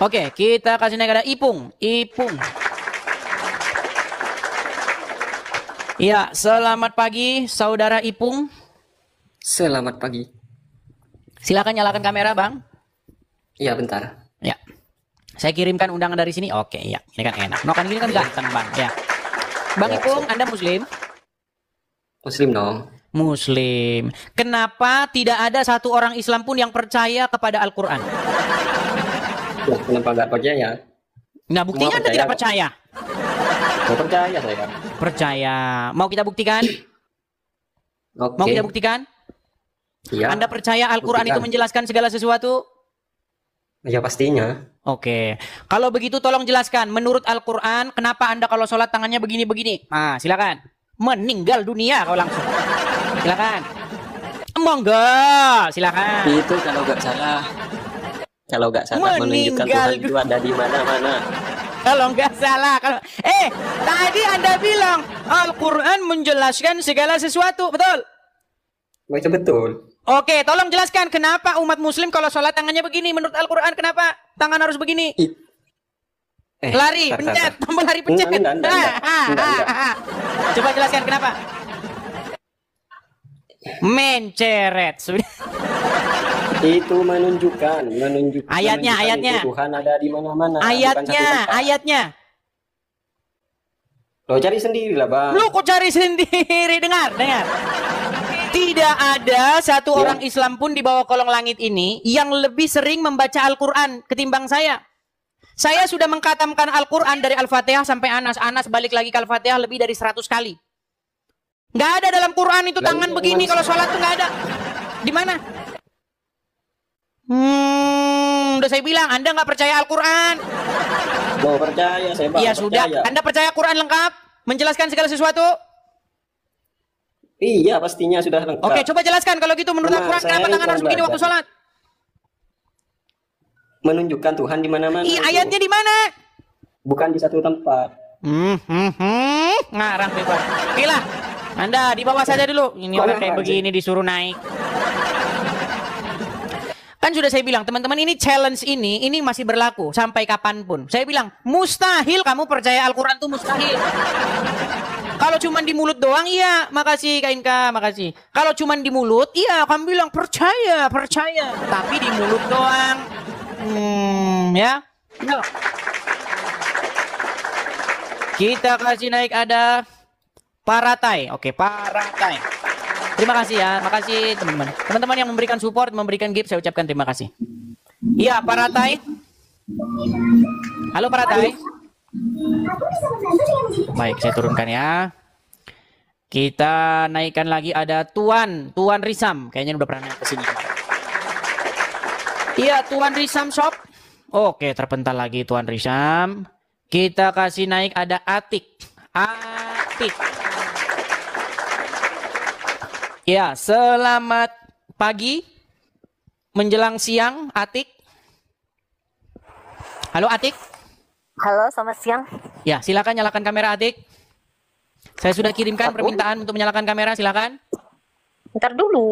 Oke, kita kasih naik ada Ipung. Ya, selamat pagi saudara Ipung. Selamat pagi. Silakan nyalakan kamera, Bang. Iya, bentar. Ya. Saya kirimkan undangan dari sini. Oke, ya. Ini kan enak. No, kan gini kan ganteng, Bang. Ya. Bang Ipung, Anda muslim? Muslim dong. Muslim. Kenapa tidak ada satu orang Islam pun yang percaya kepada Al-Quran? Ya, kenapa nggak percaya? Nah, buktinya Anda tidak percaya. Nggak percaya saya. Percaya. Mau kita buktikan? Oke. Mau kita buktikan? Iya. Anda percaya Al-Quran itu menjelaskan segala sesuatu? Ya pastinya. Oke. Kalau begitu tolong jelaskan. Menurut Al-Quran, kenapa Anda kalau sholat tangannya begini-begini? Nah, silakan. Meninggal dunia kau langsung. Silakan. Monggo, silakan. Itu kalau nggak salah. Kalau nggak salah menunjukkan Tuhan itu ada di mana-mana. Kalau nggak salah, tadi Anda bilang Al-Quran menjelaskan segala sesuatu, betul? Itu betul. Oke, tolong jelaskan kenapa umat muslim kalau sholat tangannya begini. Menurut Al-Quran kenapa tangan harus begini? Lari, pencet, tombol lari pencet. Coba jelaskan kenapa. Menceret. Itu menunjukkan Ayatnya. itu Tuhan ada di mana-mana. Ayatnya. Lo cari sendiri lah, Bang. Lu kok cari sendiri? Dengar. Tidak ada satu orang Islam pun di bawah kolong langit ini yang lebih sering membaca Al-Quran ketimbang saya. Saya sudah mengkatamkan Al-Quran dari Al-Fatihah sampai Anas. Anas balik lagi ke Al-Fatihah lebih dari 100 kali. Nggak ada dalam Quran itu tangan begini kalau sholat tuh nggak ada. Di mana? Udah saya bilang, Anda nggak percaya Al-Quran. Lo percaya, saya Bang. Iya sudah, Anda percaya Quran lengkap? Menjelaskan segala sesuatu? Iya, pastinya sudah lengkap. Oke, coba jelaskan kalau gitu menurut Al-Quran kenapa tangan harus begini waktu sholat? Menunjukkan Tuhan di mana-mana. Ayatnya di mana? Bukan di satu tempat. Ngarang bebas. Pilih. Anda di bawah saja dulu. Ini orang kayak begini disuruh naik. Kan sudah saya bilang, teman-teman, ini challenge ini masih berlaku sampai kapanpun. Saya bilang, mustahil kamu percaya Al-Quran itu mustahil. Kalau cuman di mulut doang, iya, makasih Kak Inka, makasih. Kalau cuman di mulut, iya, kamu bilang percaya. Tapi di mulut doang, ya. No. Kita kasih naik ada Paratai. Oke, Paratai. Terima kasih ya, makasih teman-teman. Teman-teman yang memberikan support, memberikan gift, saya ucapkan terima kasih. Iya, Paratai. Halo Paratai. Baik, saya turunkan ya. Kita naikkan lagi ada Tuan Risam. Kayaknya udah pernah naik ke sini. Iya, Tuan Risam Shop. Oke, terpental lagi Tuan Risam. Kita kasih naik ada Atik. Ya, selamat pagi menjelang siang, Atik. Halo, Atik. Halo, selamat siang. Ya, silakan nyalakan kamera, Atik. Saya sudah kirimkan permintaan untuk menyalakan kamera, silakan. Ntar dulu.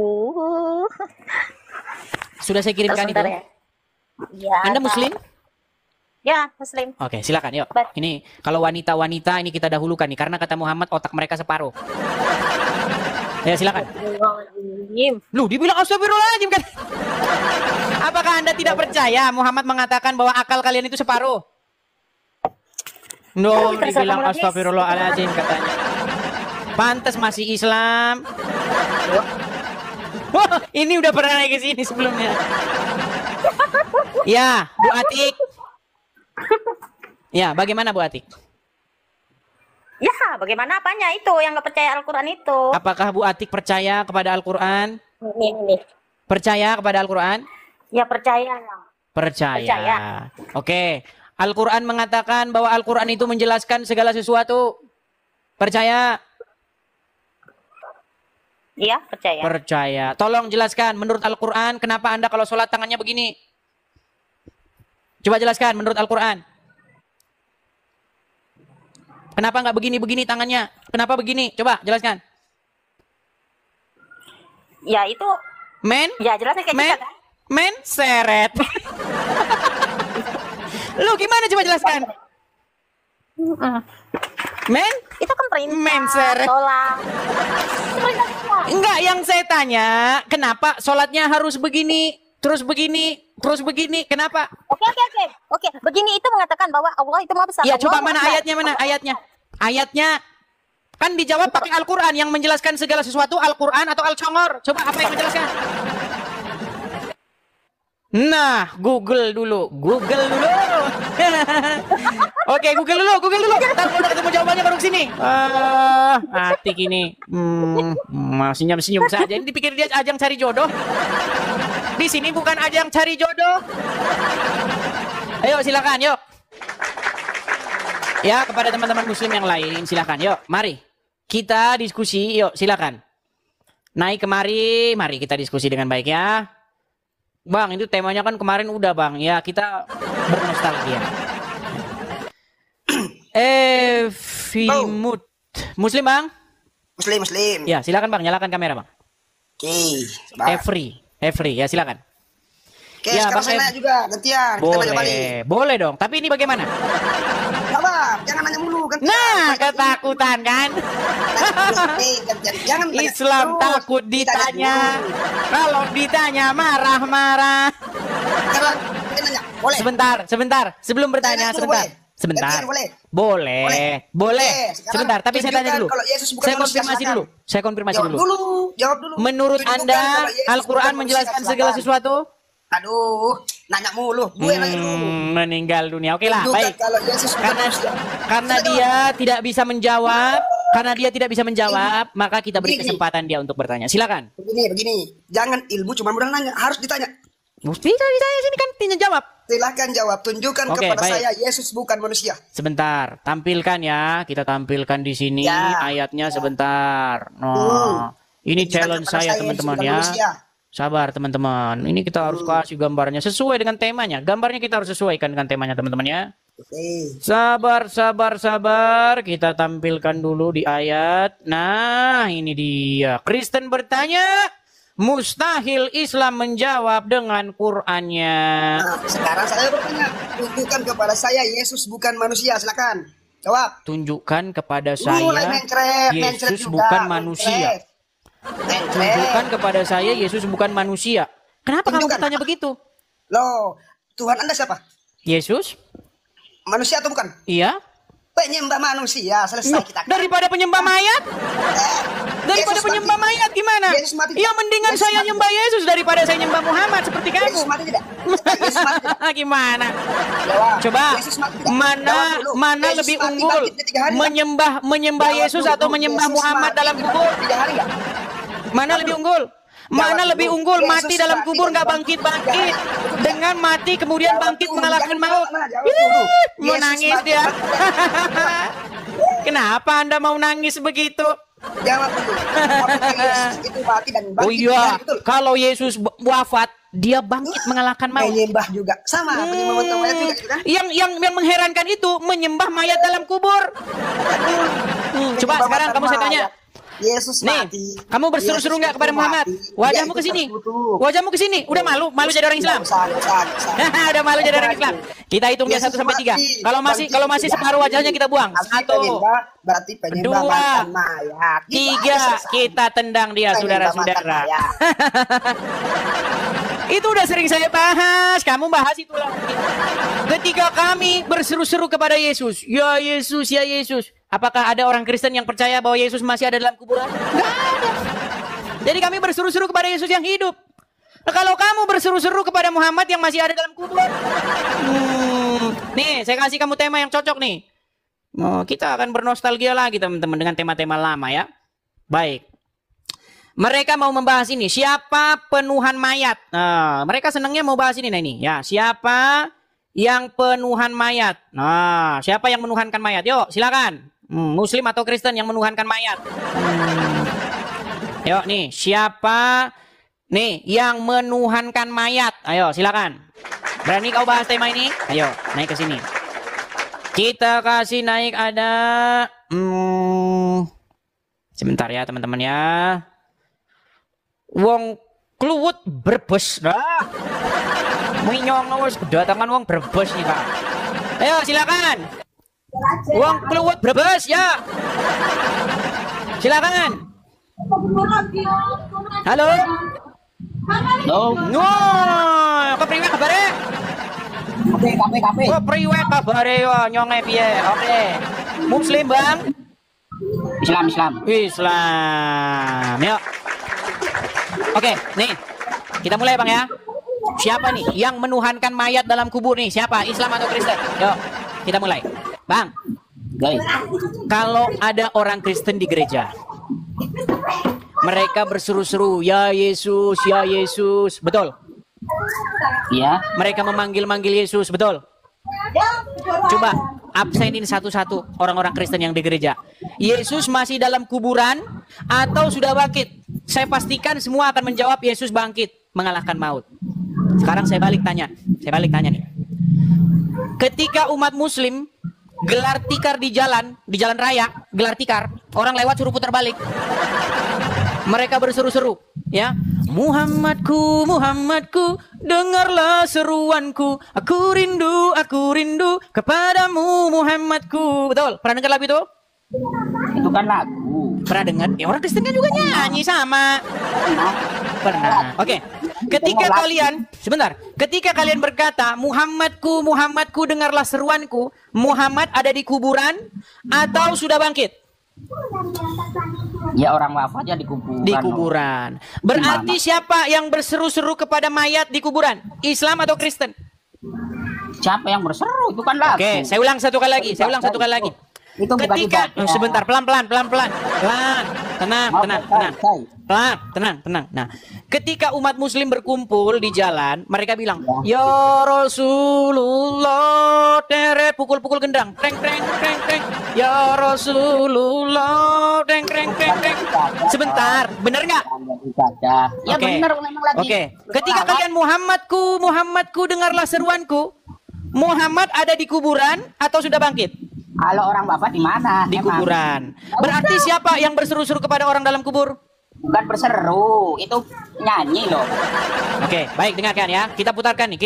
Sudah saya kirimkan itu. Ya, Anda Muslim? Ya, Muslim. Oke, silakan, yuk. Ini kalau wanita-wanita ini kita dahulukan nih, karena kata Muhammad otak mereka separuh. Ya, silakan. Lu dibilang astagfirullahaladzim kan? Apakah Anda tidak percaya Muhammad mengatakan bahwa akal kalian itu separuh? No, dibilang astagfirullahaladzim katanya. Pantes masih Islam. Wah, ini udah pernah naik ke sini sebelumnya. Ya, Bu Atik. Ya, bagaimana Bu Atik? Ya, bagaimana apanya itu yang nggak percaya Al-Quran itu? Apakah Bu Atik percaya kepada Al-Quran? Ini. Percaya kepada Al-Quran? Ya, percaya. Percaya. Oke. Al-Quran mengatakan bahwa Al-Quran itu menjelaskan segala sesuatu. Percaya? Iya, percaya. Percaya. Tolong jelaskan menurut Al-Quran kenapa Anda kalau sholat tangannya begini? Coba jelaskan menurut Al-Quran. Kenapa nggak begini-begini tangannya? Kenapa begini? Coba jelaskan. Ya itu. Ya jelasnya kayak gitu kan? Seret. Lu gimana coba jelaskan? Itu kan perintah. Seret. Sholat. Enggak, yang saya tanya, kenapa sholatnya harus begini, terus begini, terus begini? Kenapa? Oke. Begini itu mengatakan bahwa Allah itu maha besar. Iya, coba mana ayatnya, Ayatnya. Kan dijawab pakai Al-Quran yang menjelaskan segala sesuatu, Al-Quran atau Al-Congor. Coba apa yang menjelaskan? Nah, Google dulu. Oke, Google dulu. Ntar udah ketemu jawabannya baru kesini. Atik ini. Senyum saja. Ini dipikir dia ajang cari jodoh. Di sini bukan ajang cari jodoh. Ayo silakan, yuk. Ya, kepada teman-teman muslim yang lain, silakan, yuk. Mari kita diskusi, yuk, silakan. Naik kemari, mari kita diskusi dengan baik ya. Bang, itu temanya kan kemarin udah, Bang. Ya, kita bernostalgia. Vimut. Muslim, Bang? Muslim. Ya, silakan, Bang, nyalakan kamera, Bang. Oke, Every, ya silakan. Oke, ya, sekarang saya nanya juga, gantian. Boleh dong. Tapi ini bagaimana? Sabar, jangan nanya mulu. Nah, ketakutan kan? Islam takut ditanya. Kalau ditanya marah-marah. Sebentar. Sebelum bertanya, sebentar. Boleh. Sebentar, tapi saya tanya dulu. Saya konfirmasi dulu. Jawab dulu. Menurut Anda, Al-Quran menjelaskan segala sesuatu? Aduh, nanya mulu. Gue nanya dulu. Meninggal dunia. Oke lah, baik. Karena dia tidak bisa menjawab, maka kita beri kesempatan dia untuk bertanya. Silakan. Begini. Jangan ilmu cuma modal nanya, harus ditanya. Bisa saya sini kan tanya jawab. Silahkan jawab. Tunjukkan kepada saya Yesus bukan manusia. Sebentar, tampilkan ya. Kita tampilkan di sini ayatnya sebentar. Ini challenge saya teman-teman ya. Sabar teman-teman. Ini kita harus kasih gambarnya sesuai dengan temanya. Gambarnya kita harus sesuaikan dengan temanya teman-teman ya. Sabar. Kita tampilkan dulu di ayat. Nah, ini dia. Kristen bertanya, mustahil Islam menjawab dengan Qur'annya. Nah, sekarang saya bertanya, tunjukkan kepada saya Yesus bukan manusia. Silakan jawab. Tunjukkan kepada saya Yesus bukan manusia. Tunjukkan kepada saya Yesus bukan manusia. Kenapa kamu bertanya begitu? Loh, Tuhan Anda siapa? Yesus. Manusia atau bukan? Iya. Penyembah manusia, selesai kita. Daripada penyembah mayat? Daripada penyembah mayat gimana? Ya mendingan saya nyembah Yesus daripada saya nyembah Muhammad seperti kamu. Yesus mati tidak? Gimana? Coba mana lebih unggul? Menyembah Yesus atau menyembah Muhammad dalam kubur? Mana lebih unggul? Mana lebih unggul mati dalam kubur nggak bangkit-bangkit dengan mati kemudian bangkit mengalahkan maut? Mau nangis dia. Kenapa Anda mau nangis begitu? Jawab dulu. Oh iya, kalau Yesus wafat, dia bangkit mengalahkan maut. Menyembah juga sama, menyembah mayat juga gitu kan? Yang mengherankan itu menyembah mayat dalam kubur. Coba sekarang kamu saya tanya. Yesus mati. Kamu berseru-seru nggak kepada Muhammad? Wajahmu ke sini. Wajahmu ke sini. Udah malu jadi orang Islam. Udah malu jadi orang Islam. Kita hitung dia 1 sampai 3. Kalau masih separuh wajahnya kita buang. 1, 2, 3. Kita tendang dia, saudara-saudara. Itu udah sering saya bahas. Kamu bahas itu lagi. Ketika kami berseru-seru kepada Yesus, ya Yesus, ya Yesus. Apakah ada orang Kristen yang percaya bahwa Yesus masih ada dalam kuburan? Nggak ada. Jadi kami berseru-seru kepada Yesus yang hidup. Nah, kalau kamu berseru-seru kepada Muhammad yang masih ada dalam kuburan, nih saya kasih kamu tema yang cocok nih. Kita akan bernostalgia lagi teman-teman dengan tema-tema lama ya. Baik. Mereka mau membahas ini, siapa penuhan mayat. Nah, mereka senangnya mau bahas ini. Nah ini, ya siapa yang penuhan mayat. Nah, siapa yang menuhankan mayat? Yuk, silakan. Muslim atau Kristen yang menuhankan mayat. Yuk nih, siapa nih yang menuhankan mayat? Ayo, silakan. Berani kau bahas tema ini? Ayo, naik ke sini. Kita kasih naik ada sebentar ya, teman-teman ya. Wong Kluwut Brebes. Minyong wis kedatangan wong Brebes nih, Kak. Ayo, silakan. Wong Kluwut Brebes ya. Silakan. Halo. Kepriwe kabare? Kepriwe kabare yo nyonge piye? Oke. Muslim, Bang? Islam. Yuk. Oke, nih. Kita mulai, Bang ya. Siapa nih yang menuhankan mayat dalam kubur nih? Siapa? Islam atau Kristen? Yuk, kita mulai. Bang, kalau ada orang Kristen di gereja, mereka berseru-seru, ya Yesus, betul? Iya. Mereka memanggil-manggil Yesus, betul? Coba absenin satu-satu orang-orang Kristen yang di gereja. Yesus masih dalam kuburan atau sudah bangkit? Saya pastikan semua akan menjawab Yesus bangkit mengalahkan maut. Sekarang saya balik tanya nih. Ketika umat Muslim gelar tikar di jalan raya, gelar tikar, orang lewat suruh putar balik. Mereka berseru-seru, ya, Muhammadku, Muhammadku, dengarlah seruanku. Aku rindu kepadamu Muhammadku. Betul? Pernah dengar lagu itu? Itu kan lagu. Pernah dengar? Ya orang Kristen kan juga nyanyi sama. Pernah. Oke. Ketika kalian, sebentar. Ketika kalian berkata, Muhammadku, Muhammadku, dengarlah seruanku. Muhammad ada di kuburan atau sudah bangkit? Ya orang wafatnya di kuburan. Di kuburan. Berarti siapa yang berseru-seru kepada mayat di kuburan? Islam atau Kristen? Siapa yang berseru? Itu kan lagu. Oke, saya ulang satu kali lagi. Itu ketika sebentar, pelan. Tenang. Nah, ketika umat muslim berkumpul di jalan, mereka bilang, "Ya Rasulullah," teret pukul-pukul gendang, treng. "Ya Rasulullah," treng. Sebentar, benar nggak? Ya benar memang lagi. Oke. Ketika kalian Muhammadku, dengarlah seruanku. Muhammad ada di kuburan atau sudah bangkit? Kalau orang wafat di mana? Di kuburan. Berarti siapa yang berseru-seru kepada orang dalam kubur? Bukan berseru, itu nyanyi loh. Oke, baik, dengarkan ya. Kita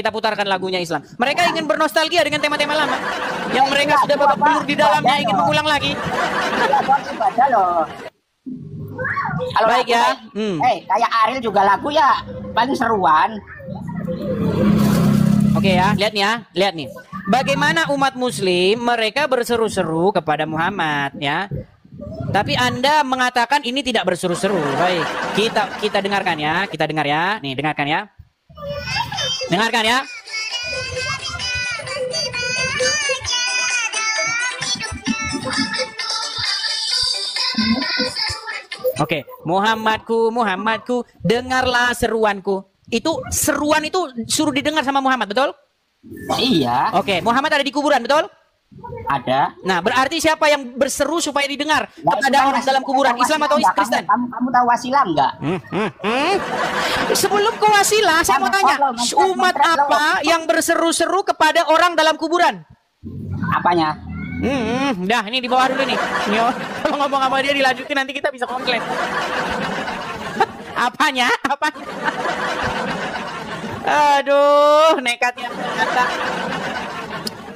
putarkan lagunya Islam. Mereka ingin bernostalgia dengan tema-tema lama yang mereka sudah babak belur di dalamnya, ingin mengulang lagi. Baik ya. Kayak Ariel juga lagu ya, paling seruan. Oke ya, lihat nih. Bagaimana umat muslim mereka berseru-seru kepada Muhammad ya. Tapi Anda mengatakan ini tidak berseru-seru. Baik, kita dengarkan ya, Nih, dengarkan ya. Oke, Muhammadku, dengarlah seruanku. Itu seruan itu suruh didengar sama Muhammad, betul? Iya. Oke, Muhammad ada di kuburan, betul? Ada. Nah, berarti siapa yang berseru supaya didengar kepada orang dalam kuburan? Islam atau Kristen? Kamu tahu wasilah enggak? Sebelum ke wasilah, saya mau tanya, umat apa yang berseru-seru kepada orang dalam kuburan? Apanya? Dah, ini di bawah dulu nih. Kalau ngomong sama dia dilanjutin nanti kita bisa komplain. Apanya? Aduh, nekatnya ternyata.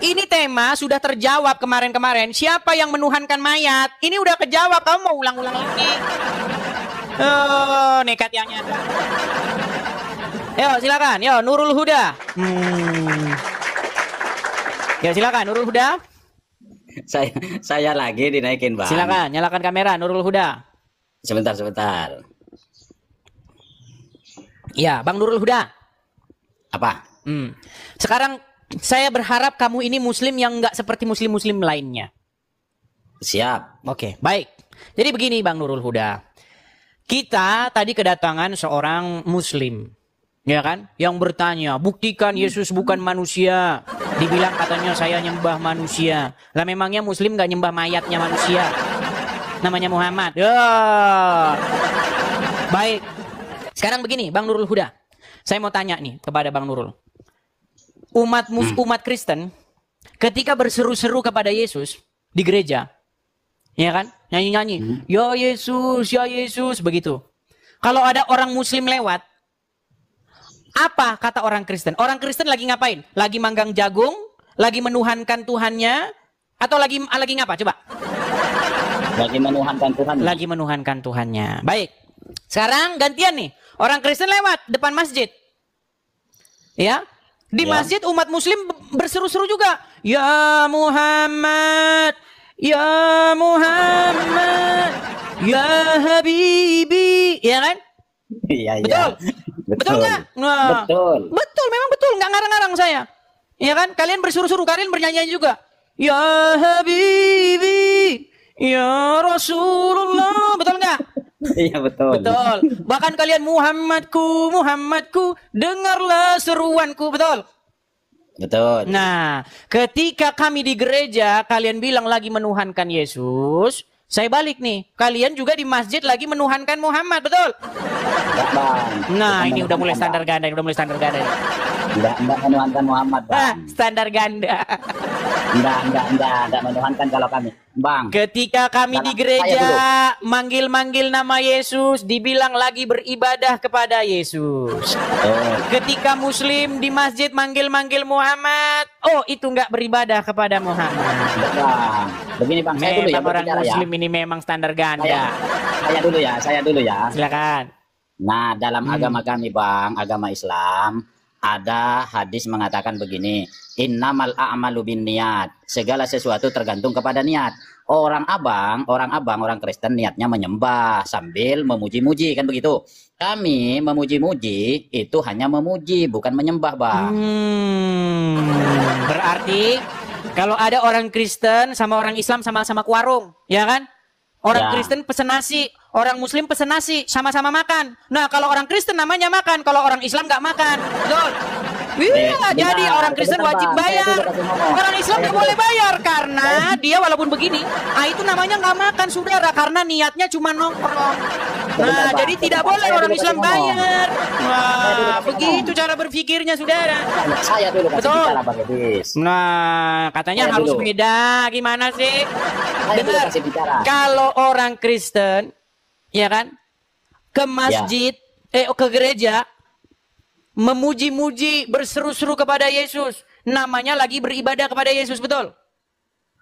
Ini tema sudah terjawab kemarin-kemarin. Siapa yang menuhankan mayat? Ini udah kejawab. Kamu mau ulang-ulang lagi? Oh, nekat yang nyata. Yo, silakan. Yo, Nurul Huda. Ya, silakan Nurul Huda. Saya lagi dinaikin, Bang. Silakan, nyalakan kamera Nurul Huda. Sebentar. Ya, Bang Nurul Huda. Apa? Sekarang saya berharap kamu ini muslim yang nggak seperti muslim-muslim lainnya. Siap. Oke, baik. Jadi begini Bang Nurul Huda. Kita tadi kedatangan seorang muslim. Ya kan? Yang bertanya, buktikan Yesus bukan manusia. Dibilang katanya saya nyembah manusia. Lah memangnya muslim nggak nyembah mayatnya manusia? Namanya Muhammad. Ya. Baik. Sekarang begini Bang Nurul Huda. Saya mau tanya nih kepada Bang Nurul. Umat Kristen ketika berseru-seru kepada Yesus di gereja, ya kan? Nyanyi-nyanyi, ya Yesus, begitu. Kalau ada orang muslim lewat, apa kata orang Kristen? Orang Kristen lagi ngapain? Lagi manggang jagung, lagi menuhankan Tuhannya, atau lagi ngapa? Coba. Lagi menuhankan Tuhannya. Baik. Sekarang gantian nih. Orang Kristen lewat depan masjid. Ya. Di masjid umat muslim berseru-seru juga. Ya Muhammad. Ya Muhammad. Ya Habibi. Ya kan? Iya. Betul nggak? Nah, betul. Memang betul. Nggak ngarang-ngarang saya. Ya kan? Kalian berseru-seru. Kalian bernyanyi juga. Ya Habibi. Ya Rasulullah. Betul nggak? Iya betul. Bahkan kalian Muhammadku, dengarlah seruanku, betul? Betul. Nah, ketika kami di gereja kalian bilang lagi menuhankan Yesus, saya balik nih. Kalian juga di masjid lagi menuhankan Muhammad, betul? Nah, ini udah mulai standar ganda, Enggak menuhankan Muhammad, Bang. Standar ganda. Enggak menuhankan kalau kami. Bang. Ketika kami di gereja manggil-manggil nama Yesus, dibilang lagi beribadah kepada Yesus. Ketika Muslim di masjid manggil-manggil Muhammad, oh itu enggak beribadah kepada Muhammad. Bang. Begini Bang, saya dulu ya orang Muslim ya. ini memang standar ganda. Saya dulu ya. Silakan. Nah, dalam agama kami Bang, agama Islam, ada hadis mengatakan begini, innamal a'malu binniyat, segala sesuatu tergantung kepada niat. Orang Kristen niatnya menyembah sambil memuji-muji, kan begitu. Kami memuji-muji itu hanya memuji, bukan menyembah, Bang. Berarti kalau ada orang Kristen sama orang Islam sama-sama ke warung, ya kan? Orang Kristen pesen nasi, orang Muslim pesen nasi, sama-sama makan. Nah, kalau orang Kristen namanya makan, kalau orang Islam nggak makan. Betul. Jadi orang Kristen wajib bayar. Orang Islam nggak boleh bayar karena dia walaupun begini, itu namanya nggak makan, saudara, karena niatnya cuma nongkrong. Nah, jadi tidak boleh orang Islam bayar. Wah, begitu cara berpikirnya, saudara. Saya dulu betul. Nah, katanya harus beda. Gimana sih? Dengar. Kalau orang Kristen, ya kan, ke masjid, ke gereja, memuji-muji, berseru-seru kepada Yesus, namanya lagi beribadah kepada Yesus, betul?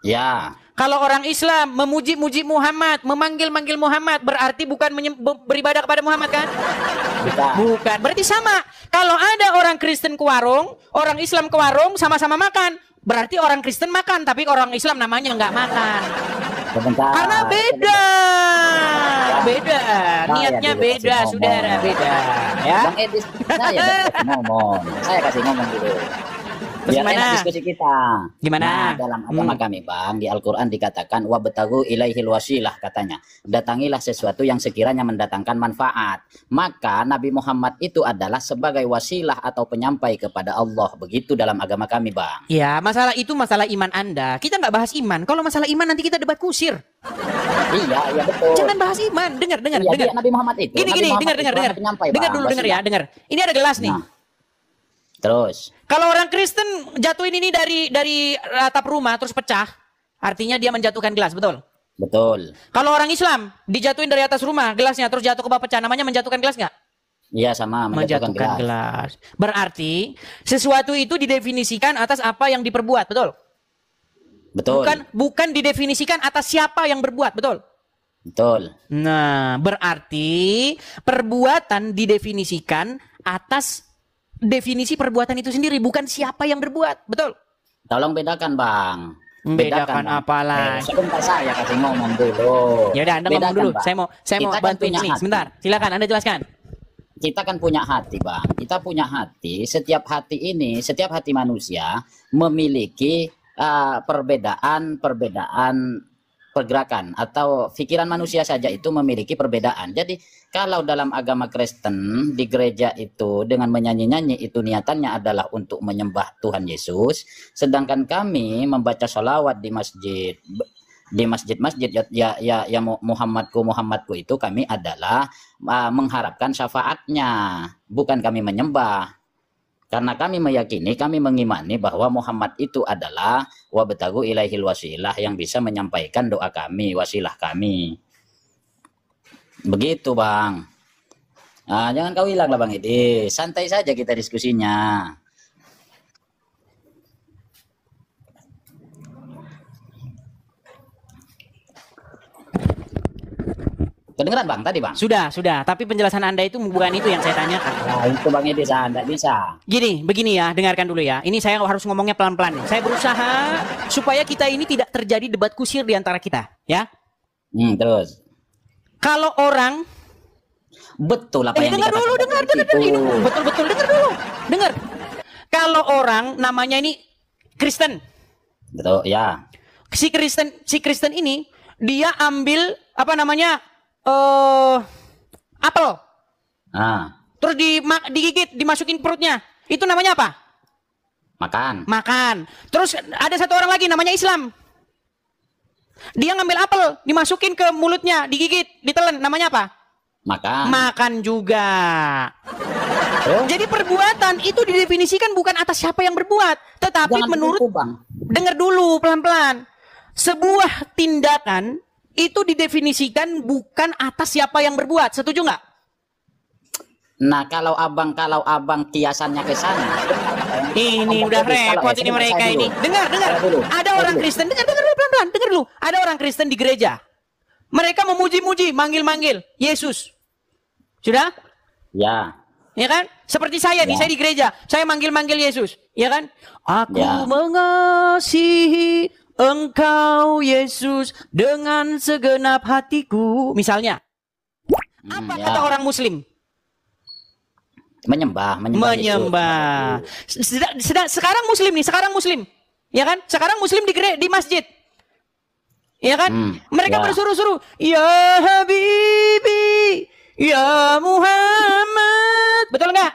Ya. Kalau orang Islam memuji-muji Muhammad, memanggil-manggil Muhammad, berarti bukan beribadah kepada Muhammad, kan? Bukan. Berarti sama. Kalau ada orang Kristen ke warung, orang Islam ke warung, sama-sama makan, berarti orang Kristen makan, tapi orang Islam namanya nggak makan. Sebentar. Karena beda. Beda. Niatnya beda, saudara, beda. Ya. Bang Edis, saya kasih ngomong dulu. Biar enak diskusi kita. Gimana? Nah, dalam agama kami Bang, di Al-Quran dikatakan wabtagu ilaihil wasilah, katanya. Datangilah sesuatu yang sekiranya mendatangkan manfaat. Maka Nabi Muhammad itu adalah sebagai wasilah atau penyampai kepada Allah. Begitu dalam agama kami Bang. Ya, masalah itu masalah iman Anda. Kita nggak bahas iman. Kalau masalah iman nanti kita debat kusir. Iya betul. Jangan bahas iman. Dengar. Nabi Muhammad itu. Gini, dengar. Dengar dulu, dengar ya, dengar. Ini ada gelas nih. Terus. Kalau orang Kristen jatuhin ini dari atap rumah terus pecah, artinya dia menjatuhkan gelas, betul? Betul. Kalau orang Islam dijatuhin dari atas rumah gelasnya terus jatuh ke bawah pecah, namanya menjatuhkan gelas nggak? Iya sama, menjatuhkan gelas. Berarti sesuatu itu didefinisikan atas apa yang diperbuat, betul? Betul. Bukan didefinisikan atas siapa yang berbuat, betul? Betul. Nah, berarti perbuatan didefinisikan atas definisi perbuatan itu sendiri, bukan siapa yang berbuat, betul? Tolong bedakan Bang. Bedakan apalah. Sebentar saya kasih ngomong dulu. Ya udah, Anda ngomong dulu. Bang. Saya mau bantuin ini. Sebentar, silakan Anda jelaskan. Kita kan punya hati Bang. Kita punya hati. Setiap hati manusia memiliki perbedaan pergerakan atau pikiran manusia saja itu memiliki perbedaan. Jadi kalau dalam agama Kristen di gereja itu dengan menyanyi-nyanyi itu niatannya adalah untuk menyembah Tuhan Yesus, sedangkan kami membaca sholawat di masjid ya Muhammadku itu kami adalah mengharapkan syafaatnya, bukan kami menyembah. Karena kami meyakini, kami mengimani bahwa Muhammad itu adalah wabtagu ilaihil wasilah, yang bisa menyampaikan doa kami, wasilah kami. Begitu Bang. Nah, jangan kau hilang lah Bang Edi. Santai saja kita diskusinya. Kedengeran Bang tadi Bang? Sudah. Tapi penjelasan Anda itu bukan itu yang saya tanyakan. Nah, itu Bang Edi tidak bisa. Begini ya, dengarkan dulu ya. Ini saya harus ngomongnya pelan-pelan. Saya berusaha supaya kita ini tidak terjadi debat kusir di antara kita, ya. Terus. Kalau orang betul apa yang dengar dulu, dengar. Betul, dengar dulu. Dengar. Kalau orang namanya ini Kristen. Betul, ya. Si Kristen ini dia ambil apa namanya? Apel. Terus digigit, dimasukin perutnya. Itu namanya apa? Makan. Terus ada satu orang lagi namanya Islam. Dia ngambil apel, dimasukin ke mulutnya, digigit, ditelan. Namanya apa? Makan juga. Jadi perbuatan itu didefinisikan bukan atas siapa yang berbuat, tetapi menurut Dengar dulu pelan-pelan. Sebuah tindakan itu didefinisikan bukan atas siapa yang berbuat. Setuju nggak? Nah, kalau abang kiasannya ke sana. Ini udah repot ini mereka ini. Dengar. Ada orang Kristen, dengar dulu pelan-pelan, dengar dulu. Ada orang Kristen di gereja. Mereka memuji-muji, manggil-manggil Yesus. Sudah? Ya. Ya kan? Seperti saya nih, saya di gereja. Saya manggil-manggil Yesus. Ya kan? Aku mengasihi Engkau Yesus dengan segenap hatiku. Misalnya. Apa kata orang Muslim? Menyembah. Sekarang Muslim. Ya kan? Sekarang Muslim di masjid. Ya kan? Mereka bersuruh-suruh, ya Habibi, ya Muhammad. Betul nggak?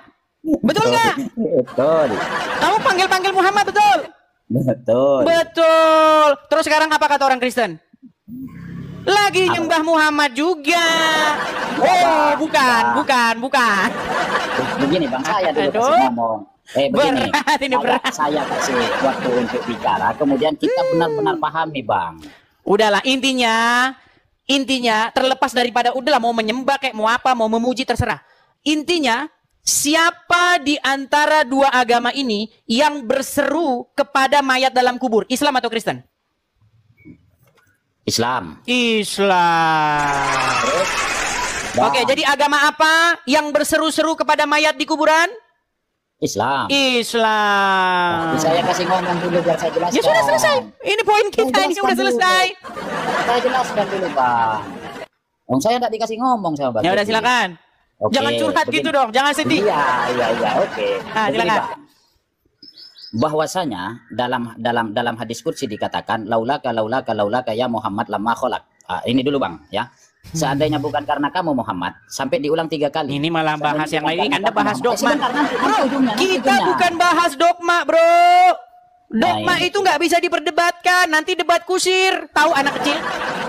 Betul nggak? Betul. Kamu panggil Muhammad, betul? Betul. Terus sekarang apa kata orang Kristen? Lagi nyembah Muhammad juga. Oh, bukan. Begini Bang, saya dulu kasih ngomong. Begini, saya kasih waktu untuk bicara, kemudian kita benar-benar pahami Bang. Udahlah, intinya terlepas daripada udahlah mau menyembah kayak mau apa, mau memuji terserah. Intinya siapa di antara dua agama ini yang berseru kepada mayat dalam kubur? Islam atau Kristen? Islam. Oke, jadi agama apa yang berseru-seru kepada mayat di kuburan? Islam. Islam. Saya kasih ngomong dulu biar saya jelaskan. Ya sudah selesai. Ini poin kita ini sudah selesai. Saya jelaskan dulu Bang. Saya tidak dikasih ngomong sama Bang. Ya udah silakan. Oke, jangan curhat gitu dong, jangan sedih. Iya, oke. Nah, silakan. Bahwasanya dalam hadis qudsi dikatakan laulaka ya Muhammad lamma khalaq. Ini dulu Bang ya. Seandainya bukan karena kamu Muhammad, sampai diulang 3 kali. Ini malah bahas yang lain. Anda bahas dogma. Bro, kita bukan bahas dogma, bro. Dogma itu nggak bisa diperdebatkan. Nanti debat kusir. Tahu anak kecil?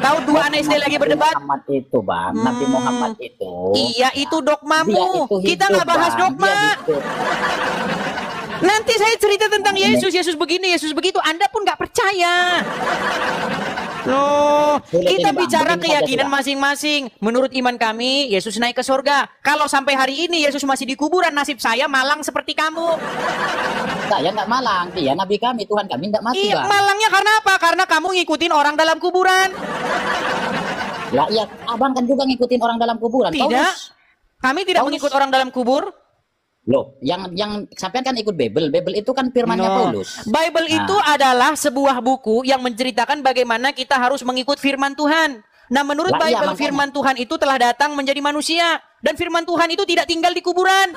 Tahu 2 anak SD lagi berdebat? Muhammad itu Bang, Nabi Muhammad itu. Iya, itu dogmamu. Kita nggak bahas dogma. Nanti saya cerita tentang Yesus begini, Yesus begitu. Anda pun nggak percaya. Loh, kita bicara keyakinan masing-masing. Menurut iman kami, Yesus naik ke surga. Kalau sampai hari ini Yesus masih di kuburan, nasib saya malang seperti kamu. Saya nggak malang, dia Nabi kami, Tuhan kami nggak mati. Iya, malangnya karena apa? Karena kamu ngikutin orang dalam kuburan. Lah iya, abang kan juga ngikutin orang dalam kuburan. Tidak, kami tidak mengikut orang dalam kubur. Loh, yang sampean kan ikut Bible. Bible itu kan firmannya Paulus. Bible itu adalah sebuah buku yang menceritakan bagaimana kita harus mengikut firman Tuhan. Nah, menurut Bible firman Tuhan itu telah datang menjadi manusia dan firman Tuhan itu tidak tinggal di kuburan.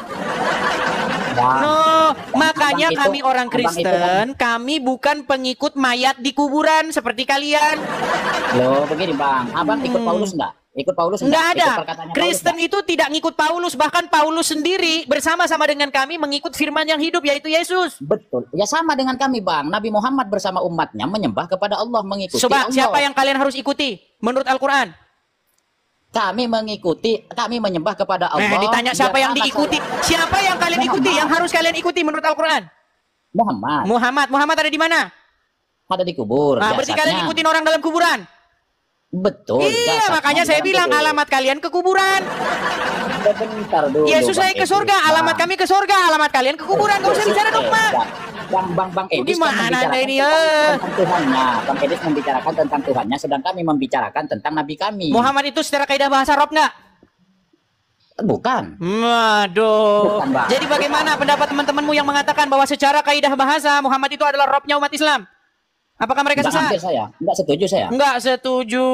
Makanya kami orang Kristen, kami bukan pengikut mayat di kuburan seperti kalian. Loh, begini Bang, abang ikut Paulus enggak? Ikut Paulus enggak ada. Kristen itu tidak ngikut Paulus, bahkan Paulus sendiri bersama-sama dengan kami mengikut firman yang hidup yaitu Yesus. Betul. Ya sama dengan kami Bang. Nabi Muhammad bersama umatnya menyembah kepada Allah, mengikuti Allah. Siapa yang kalian harus ikuti menurut Al-Quran? Kami menyembah kepada Allah. Nah, ditanya siapa yang diikuti? Siapa yang kalian ikuti? Yang harus kalian ikuti menurut Al-Quran? Muhammad ada di mana? Ada di kubur. Nah, berarti kalian ikutin orang dalam kuburan? Betul. Iya, makanya saya bilang alamat kalian ke kuburan. Bentar dulu. Yesus naik ke surga, alamat kami ke surga, alamat kalian ke kuburan. Gak usah bicara dogma. Bang Edis kan membicarakan tentang Tuhannya. Bang Edis membicarakan tentang Tuhannya, sedang kami membicarakan tentang Nabi kami. Muhammad itu secara kaidah bahasa Arab nggak? Bukan. Waduh. Bukan, jadi bagaimana pendapat teman-temanmu yang mengatakan bahwa secara kaidah bahasa Muhammad itu adalah Robnya umat Islam? Apakah mereka sesat? Enggak setuju saya. Enggak setuju.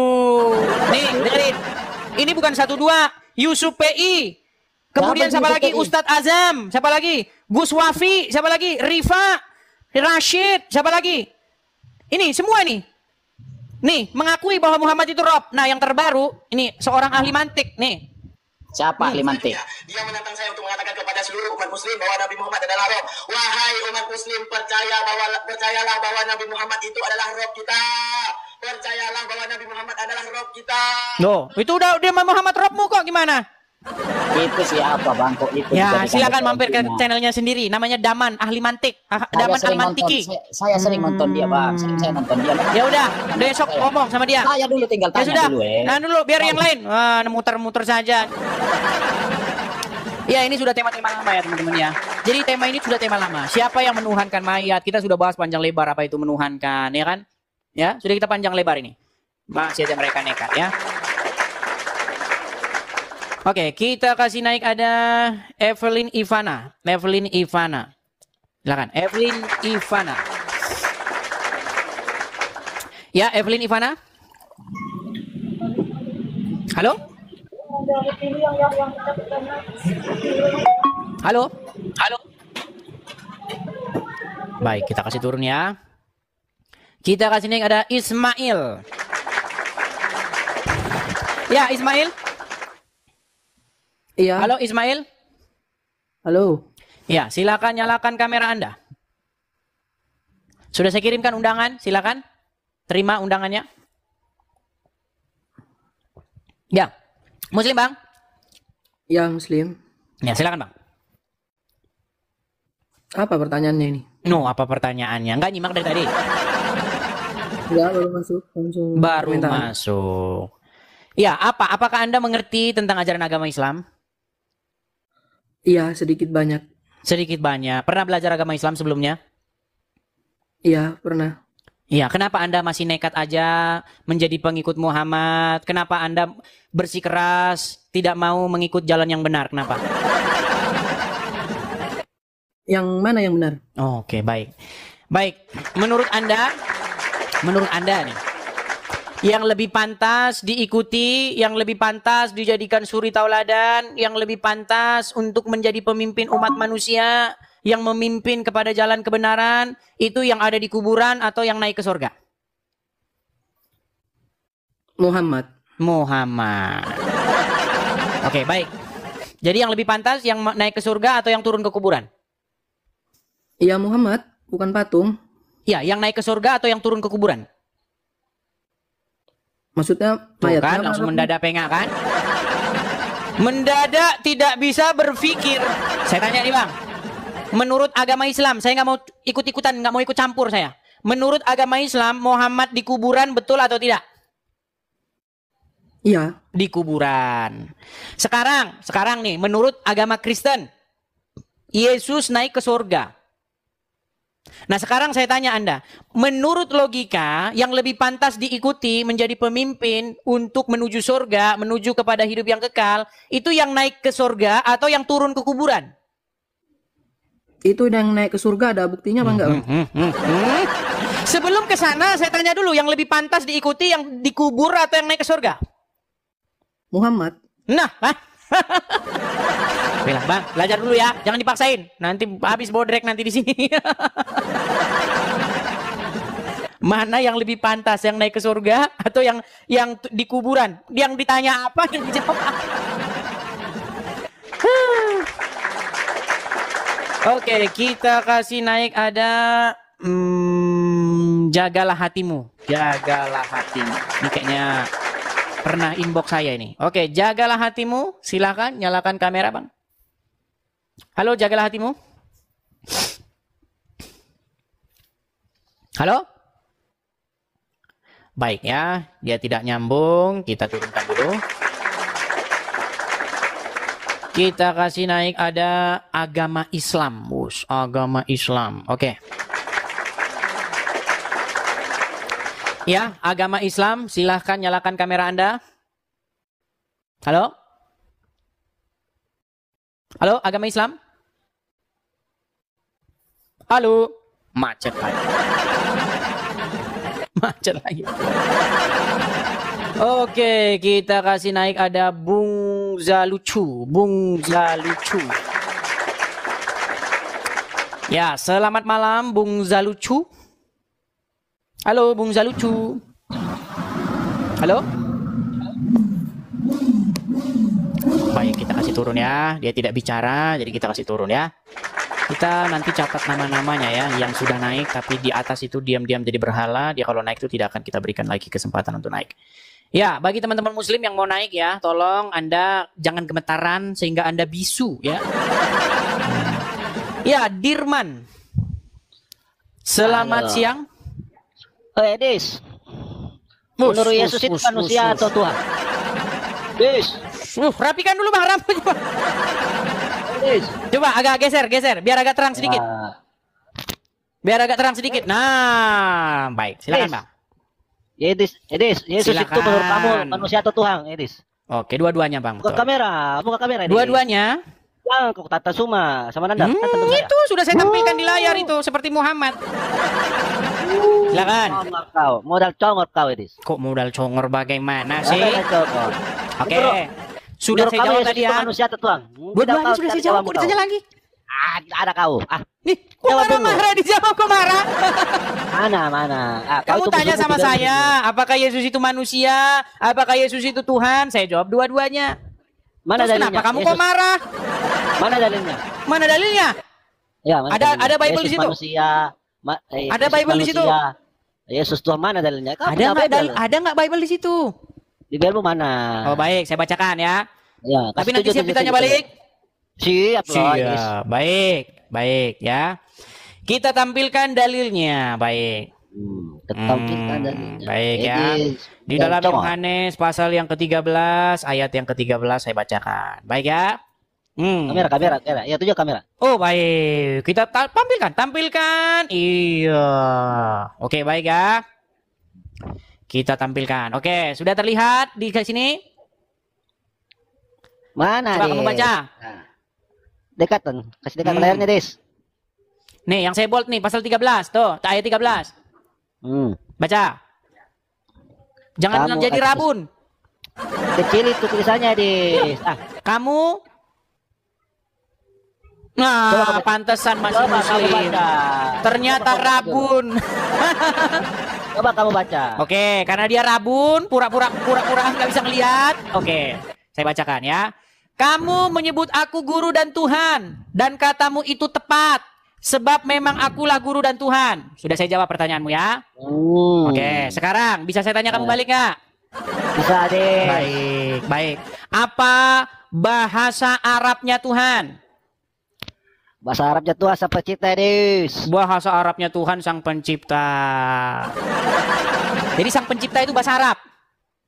Nih, dengerin. Ini bukan 1-2. Yusuf PI. Kemudian siapa lagi? Ustadz Azam. Siapa lagi? Gus Wafi. Siapa lagi? Rifa. Rashid. Siapa lagi? Ini semua nih. Nih, mengakui bahwa Muhammad itu Rob. Nah, yang terbaru, ini seorang ahli mantik. Nih. Siapa ahli mantik? Dia menantang saya untuk mengatakan kepada seluruh umat muslim bahwa Nabi Muhammad adalah Rob. Wahai umat muslim, percayalah bahwa Nabi Muhammad itu adalah Rob kita. Percayalah bahwa Nabi Muhammad adalah Rob kita. Loh, itu udah Muhammad Robmu kok gimana? Itu siapa bang? Kok itu? Ya, silakan mampir ke channelnya sendiri. Namanya Daman Ahli Mantik. Daman Al-Mantiki. Saya sering nonton dia bang. Sering saya nonton dia. Ya udah, besok ngomong sama dia. Saya dulu tinggal tanya ya sudah. dulu. Nah dulu, biar yang lain. Wah, muter-muter saja. Ya, ini sudah tema-tema lama ya teman-teman ya. Jadi tema ini sudah tema lama. Siapa yang menuhankan mayat? Kita sudah bahas panjang lebar apa itu menuhankan, ya kan? Ya, sudah kita panjang lebar ini. Masih aja mereka nekat ya. Oke, kita kasih naik ada Evelyn Ivana. Evelyn Ivana. Silakan, Evelyn Ivana. Ya, Evelyn Ivana. Halo? Halo? Halo? Baik, kita kasih turun ya. Kita kasih naik ada Ismail. Ya, Ismail. Iya. Halo Ismail. Halo. Ya, silakan nyalakan kamera Anda. Sudah saya kirimkan undangan, silakan. Terima undangannya. Ya. Muslim, Bang? Ya, Muslim. Ya, silakan, Bang. Apa pertanyaannya ini? No, apa pertanyaannya? Enggak nyimak dari tadi. Ya, baru masuk. Langsung baru komentar. masuk. Ya, apa? Apakah Anda mengerti tentang ajaran agama Islam? Iya, sedikit banyak. Sedikit banyak. Pernah belajar agama Islam sebelumnya? Iya, pernah. Iya, kenapa Anda masih nekat aja menjadi pengikut Muhammad? Kenapa Anda bersikeras tidak mau mengikut jalan yang benar? Kenapa? Yang mana yang benar? Oke, baik. Baik, menurut Anda nih, yang lebih pantas diikuti, yang lebih pantas dijadikan suri tauladan, yang lebih pantas untuk menjadi pemimpin umat manusia, yang memimpin kepada jalan kebenaran, itu yang ada di kuburan atau yang naik ke surga? Muhammad. Muhammad. Oke, baik. Jadi yang lebih pantas yang naik ke surga atau yang turun ke kuburan? Iya, Muhammad, bukan patung. Ya, yang naik ke surga atau yang turun ke kuburan? Maksudnya mayat kan langsung mendadak pengak kan? Mendadak tidak bisa berpikir. Saya tanya nih Bang. Menurut agama Islam, saya nggak mau ikut-ikutan, nggak mau ikut campur saya. Menurut agama Islam, Muhammad di kuburan betul atau tidak? Iya. Di kuburan. Sekarang nih, menurut agama Kristen, Yesus naik ke surga. Nah sekarang saya tanya Anda, menurut logika yang lebih pantas diikuti menjadi pemimpin untuk menuju surga, menuju kepada hidup yang kekal, itu yang naik ke surga atau yang turun ke kuburan? Itu yang naik ke surga ada buktinya apa enggak? Sebelum ke sana saya tanya dulu, yang lebih pantas diikuti yang dikubur atau yang naik ke surga? Muhammad. Nah, bilang Bang, belajar dulu ya, jangan dipaksain. Nanti habis bodrek nanti di sini. Mana yang lebih pantas, yang naik ke surga atau yang di kuburan? Yang ditanya apa, yang dijawab apa? Oke, kita kasih naik ada jagalah hatimu. Jagalah hatimu. Ini kayaknya pernah inbox saya ini. Oke, jagalah hatimu. Silakan nyalakan kamera, Bang. Halo, jagalah hatimu. Halo? Baik ya, dia tidak nyambung. Kita turunkan dulu. Kita kasih naik ada agama Islam. Agama Islam. Oke. Ya, agama Islam. Silahkan nyalakan kamera Anda. Halo? Halo, agama Islam? Halo? Macet lagi. Macet lagi. Oke, kita kasih naik ada Bung Zalucu. Bung Zalucu. Ya, selamat malam Bung Zalucu. Halo Bung Zalucu. Halo? Baik, kita kasih turun ya. Dia tidak bicara, jadi kita kasih turun ya. Kita nanti catat nama-namanya ya, yang sudah naik tapi di atas itu diam-diam jadi berhala. Dia kalau naik itu tidak akan kita berikan lagi kesempatan untuk naik. Ya, bagi teman-teman muslim yang mau naik ya, tolong Anda jangan gemetaran sehingga Anda bisu ya. Ya, Dirman. Selamat siang. Edis. Menurut Yesus itu manusia atau Tuhan? Edis. Rapikan dulu Bang rambutnya. Coba agak geser, biar agak terang sedikit. Biar agak terang sedikit. Nah, baik. Silakan Bang. Yesus itu menurut kamu manusia atau Tuhan, Edis? Oke, dua-duanya Bang. Buka kamera, Edis. Dua-duanya. Yang kok Tata Suma sama Nanda. Itu sudah saya tampilkan di layar itu seperti Muhammad. Silakan. Modal congor kau, Edis. Kok modal congor bagaimana sih? Oke. Sudah Menurut saya jawab tadi ya. Manusia atau Tuhan? Dua-duanya sudah saya jawab. Kok ditanya lagi? Ada kau. Nih, kok marah-marah dijawab, kok marah? Mana? Kamu tanya sama saya, apakah Yesus itu manusia? Apakah Yesus itu Tuhan? Saya jawab dua-duanya. Mana Terus dalilnya? kenapa kamu kok marah? Mana dalilnya? Mana dalilnya? Ya, ada Bible di situ. Ada Bible di situ. Yesus Tuhan, mana dalilnya? Ada nggak Bible di situ? Di Bible mana? Oh baik, saya bacakan ya. Ya, tapi nanti siap ditanya balik. Siap. Baik ya. Kita tampilkan dalilnya, baik. Tampilkan dalilnya. Baik ya. Di dalam Yohanes pasal yang ke-13 ayat yang ke-13 saya bacakan. Baik ya. Kamera. Ya, tujuh kamera. Oh baik, kita tampilkan. Iya. Oke baik ya. Kita tampilkan. Oke, sudah terlihat di sini? Mana? Coba kamu baca. Dekatan, kasih dekat layarnya, Des. Nih, yang saya bold nih pasal 13 tuh, ayat 13. Baca. Jangan jadi rabun. Kecil itu tulisannya, Des. Kamu Nah, pantesan masih muslim. Ternyata rabun. Coba kamu baca. Oke, karena dia rabun, pura-pura nggak bisa ngelihat. Oke, saya bacakan ya. Kamu menyebut aku guru dan Tuhan, dan katamu itu tepat, sebab memang akulah guru dan Tuhan. Sudah saya jawab pertanyaanmu ya. Oke, sekarang bisa saya tanya kamu balik nggak? Bisa deh. Baik. Apa bahasa Arabnya Tuhan? Bahasa Arabnya Tuhan Sang Pencipta, Des. Bahasa Arabnya Tuhan Sang Pencipta. Jadi Sang Pencipta itu bahasa Arab?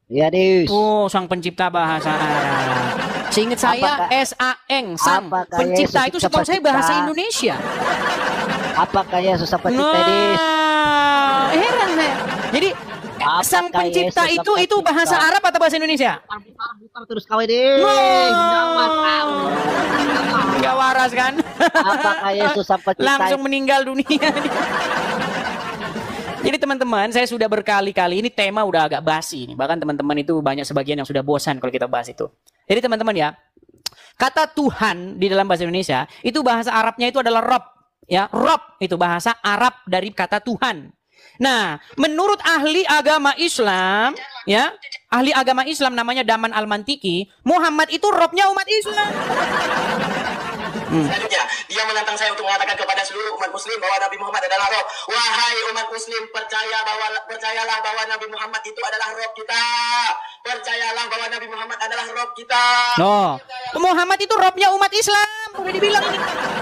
Iya, Des. Oh, Sang Pencipta bahasa Arab. Seingat saya S-A-N, Sang Pencipta itu setahu saya bahasa Indonesia. Apakah Yesus Sang Pencipta, Des? Heran saya. Jadi Sang Pencipta itu bahasa Arab atau bahasa Indonesia? Terus kau, Des. Gak waras kan? Apakah Yesus Sang Pencipta? Langsung meninggal dunia. Jadi teman-teman, saya sudah berkali-kali, ini tema udah agak basi nih. Bahkan teman-teman itu banyak sebagian yang sudah bosan kalau kita bahas itu. Jadi teman-teman ya, kata Tuhan di dalam bahasa Indonesia, itu bahasa Arabnya itu adalah Rob. Ya, Rob itu bahasa Arab dari kata Tuhan. Nah, menurut ahli agama Islam, ya, ahli agama Islam namanya Daman Al-Mantiki, Muhammad itu Robnya umat Islam. Selanjutnya, dia menantang saya untuk mengatakan kepada seluruh umat muslim bahwa Nabi Muhammad adalah Rob. Wahai umat muslim, percayalah bahwa Nabi Muhammad itu adalah Rob kita. Percayalah bahwa Nabi Muhammad adalah Rob kita. No, Muhammad itu Robnya umat Islam. Udah dibilang ini.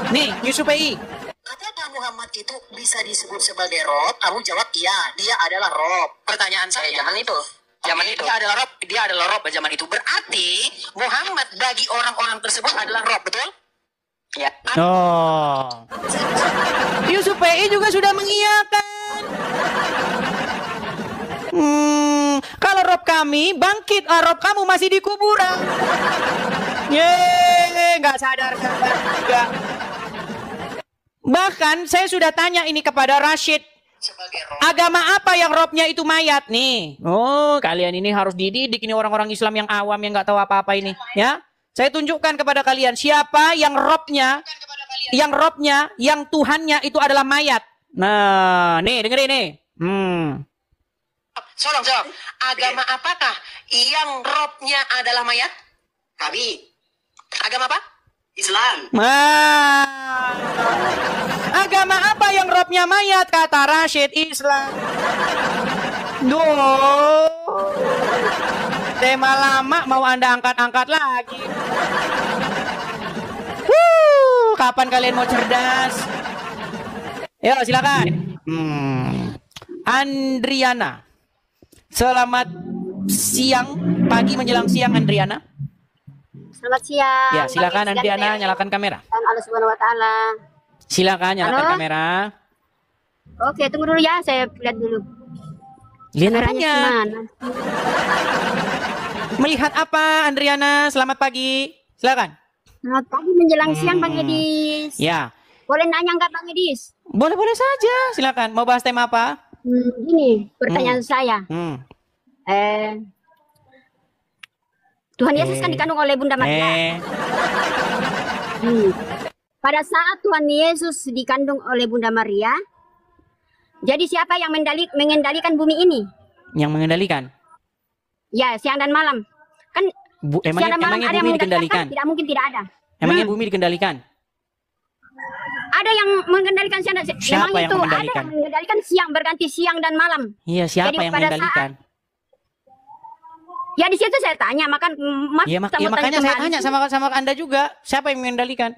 Nih, Yusuf PI. Apakah Muhammad itu bisa disebut sebagai Rob? Kamu jawab iya, dia adalah Rob. Pertanyaan saya zaman itu. Dia adalah Rob zaman itu. Berarti Muhammad bagi orang-orang tersebut adalah Rob, betul? Ya. Oh. Yusuf PI juga sudah mengiyakan. Kalau Rob kami bangkit, Rob kamu masih di kuburan. Nggak sadar juga. Bahkan saya sudah tanya ini kepada Rashid. Agama apa yang Robnya itu mayat nih? Oh, kalian ini harus dididik ini orang-orang Islam yang awam yang nggak tahu apa-apa ini, ya. Saya tunjukkan kepada kalian siapa yang Robnya, yang Tuhannya itu adalah mayat. Nah, nih dengerin nih. Solong. Agama apakah yang Robnya adalah mayat? Kami. Agama apa? Islam. Agama apa yang Robnya mayat? Kata Rashid, Islam. Tema lama mau Anda angkat-angkat lagi. Kapan kalian mau cerdas? Yo, silakan. Andriana. Selamat siang, pagi menjelang siang Andriana. Selamat siang. Ya, silakan Andriana, nyalakan kamera. Allah Subhanahu wa taala. Silakan nyalakan kamera. Oke, tunggu dulu ya, saya lihat dulu. Lihat apanya? Melihat apa Andriana? Selamat pagi. Silakan. Selamat pagi menjelang siang Bang Edis. Ya. Boleh nanya nggak Bang Edis? Boleh-boleh saja. Silakan. Mau bahas tema apa? Gini, pertanyaan saya. Tuhan Yesus kan dikandung oleh Bunda Maria. Pada saat Tuhan Yesus dikandung oleh Bunda Maria, jadi siapa yang mengendalikan bumi ini? Yang mengendalikan? Ya, siang dan malam. Kan emangnya bumi dikendalikan? Tidak mungkin tidak ada. Emangnya bumi dikendalikan? Ada yang mengendalikan siang dan siapa yang itu mengendalikan? Ada yang mengendalikan siang, berganti siang dan malam. Iya, siapa jadi, yang mengendalikan? Ya di situ saya tanya, makanya saya tanya sama Anda juga, siapa yang mengendalikan?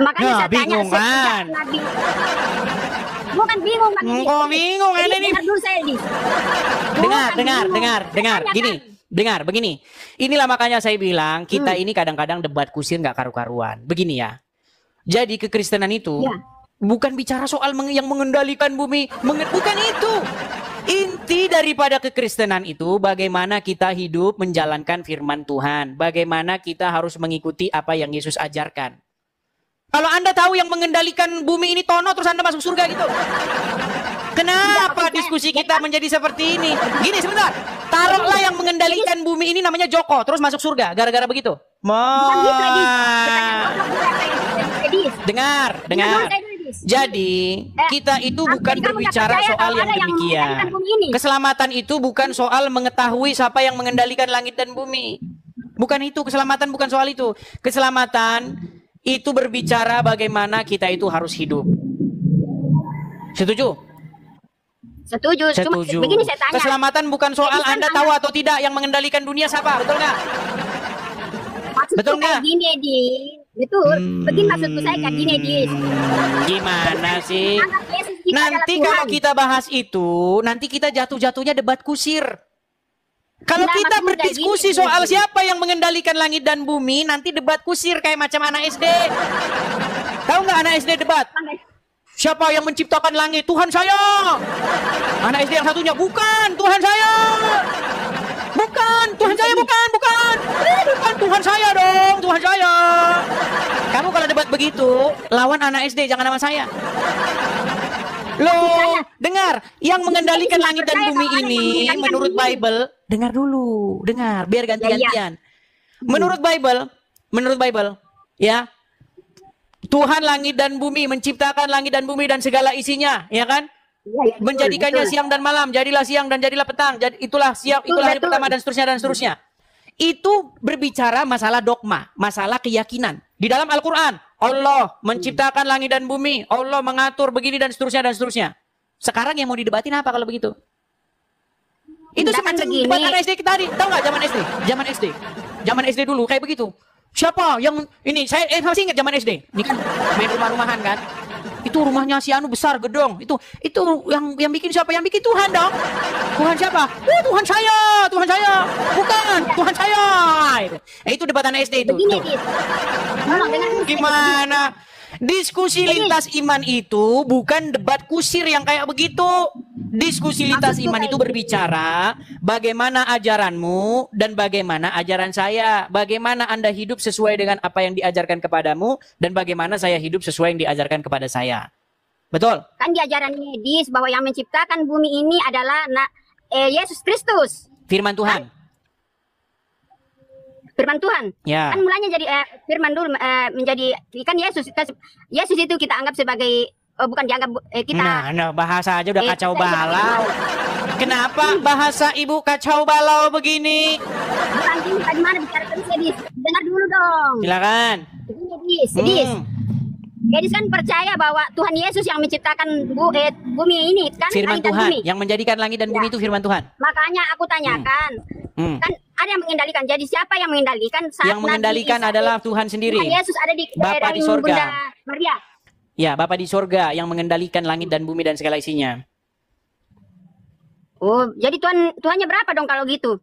Makanya saya bingung tanya, kan? Bukan bingung kan? Kok bingung ini nih? Dengar dulu saya, Dis. Dengar. Gini, dengar, begini. Inilah makanya saya bilang kita ini kadang-kadang debat kusir nggak karu-karuan. Begini ya. Jadi kekristenan itu bukan bicara soal yang mengendalikan bumi, bukan itu. Inti daripada kekristenan itu bagaimana kita hidup menjalankan firman Tuhan, bagaimana kita harus mengikuti apa yang Yesus ajarkan. Kalau Anda tahu yang mengendalikan bumi ini Tono terus Anda masuk surga gitu. Kenapa diskusi kita menjadi seperti ini? Gini sebentar. Taruhlah yang mengendalikan bumi ini namanya Joko terus masuk surga gara-gara begitu. Dengar. Jadi kita itu bukan berbicara soal yang demikian. Keselamatan itu bukan soal mengetahui siapa yang mengendalikan langit dan bumi. Bukan itu, keselamatan bukan soal itu. Keselamatan itu berbicara bagaimana kita itu harus hidup. Setuju? Setuju. Cuma begini saya tanya. Keselamatan bukan soal Anda tahu atau tidak yang mengendalikan dunia siapa, betul nggak? Betul nggak? Gini, Edi. Betul. Begini maksudku saya kayak gini, Edi. Gimana sih? Nanti kalau kita bahas itu, nanti kita jatuhnya debat kusir. Kalau kita berdiskusi soal siapa yang mengendalikan langit dan bumi, nanti debat kusir kayak macam anak SD. Tahu nggak anak SD debat? Siapa yang menciptakan langit? Tuhan saya. Anak SD yang satunya, bukan Tuhan saya. Bukan Tuhan saya, bukan Tuhan saya dong, Tuhan saya. Kamu kalau debat begitu, lawan anak SD, jangan sama saya. Loh, dengar, yang mengendalikan langit dan bumi ini menurut Bible, dengar dulu, dengar, biar ganti-gantian. Menurut Bible, ya, Tuhan langit dan bumi, menciptakan langit dan bumi dan segala isinya, ya kan? Menjadikannya siang dan malam, jadilah siang dan jadilah petang, itulah siang, itulah hari pertama dan seterusnya. Itu berbicara masalah dogma, masalah keyakinan. Di dalam Al-Quran, Allah menciptakan langit dan bumi, Allah mengatur begini dan seterusnya. Sekarang yang mau didebatin apa kalau begitu? Itu semacam debat anak SD kita tadi, tahu nggak zaman SD dulu kayak begitu. Siapa yang ini? Saya masih ingat zaman SD. Ini kan main rumah-rumahan kan? Itu rumahnya si Anu besar gedong. Itu yang bikin siapa? Yang bikin Tuhan dong. Tuhan siapa? Tuhan saya. Bukan Tuhan saya. Itu debat anak SD itu. Gimana? Diskusi lintas iman itu bukan debat kusir yang kayak begitu. Diskusi lintas iman itu berbicara bagaimana ajaranmu dan bagaimana ajaran saya. Bagaimana Anda hidup sesuai dengan apa yang diajarkan kepadamu dan bagaimana saya hidup sesuai yang diajarkan kepada saya. Betul? Kan di ajaran medis bahwa yang menciptakan bumi ini adalah Yesus Kristus. Firman Tuhan. Firman Tuhan. Ya. Kan mulanya jadi firman dulu menjadi kan Yesus itu kita anggap sebagai bukan dianggap kita. Nah, bahasa aja udah kacau balau. Kenapa bahasa Ibu kacau balau begini? Bukan gini, bagaimana bicara terus, Edis? Dengar dulu dong. Silakan. Edis. Edis kan percaya bahwa Tuhan Yesus yang menciptakan bumi ini kan, Firman langit dan Tuhan bumi. yang menjadikan langit dan bumi itu firman Tuhan. Makanya aku tanyakan, kan ada yang mengendalikan. Jadi siapa yang mengendalikan? Saat Yang mengendalikan Nabi Isa, adalah Tuhan sendiri. Tuhan Yesus ada di Bapa di rahim sorga. Bunda Maria. Ya, Bapa di sorga yang mengendalikan langit dan bumi dan segala isinya. Oh, jadi Tuhannya berapa dong kalau gitu?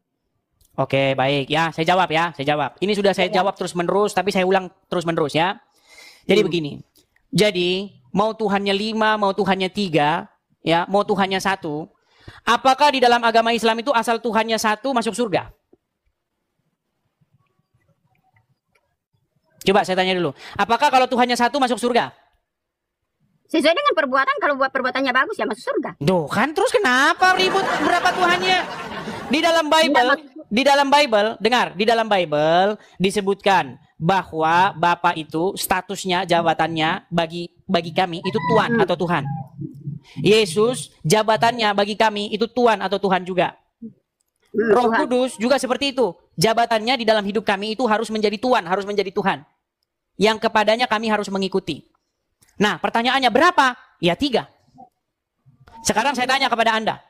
Oke, baik. Ya, saya jawab ya. Saya jawab. Ini sudah saya jawab terus-menerus, tapi saya ulang terus-menerus ya. Jadi begini. Jadi, mau Tuhannya 5, mau Tuhannya 3, ya, mau Tuhannya 1. Apakah di dalam agama Islam itu asal Tuhannya 1 masuk surga? Coba saya tanya dulu. Apakah kalau Tuhannya 1 masuk surga? Sesuai dengan perbuatan, kalau buat perbuatannya bagus ya masuk surga. Duh, kan terus kenapa ribut berapa Tuhannya? Di dalam Bible, dengar, di dalam Bible disebutkan bahwa Bapa itu statusnya, jabatannya bagi kami itu Tuhan atau Tuhan. Yesus jabatannya bagi kami itu Tuhan atau Tuhan juga. Roh Kudus juga seperti itu. Jabatannya di dalam hidup kami itu harus menjadi Tuhan, harus menjadi Tuhan. Yang kepadanya kami harus mengikuti. Nah, pertanyaannya berapa? Ya 3. Sekarang saya tanya kepada Anda.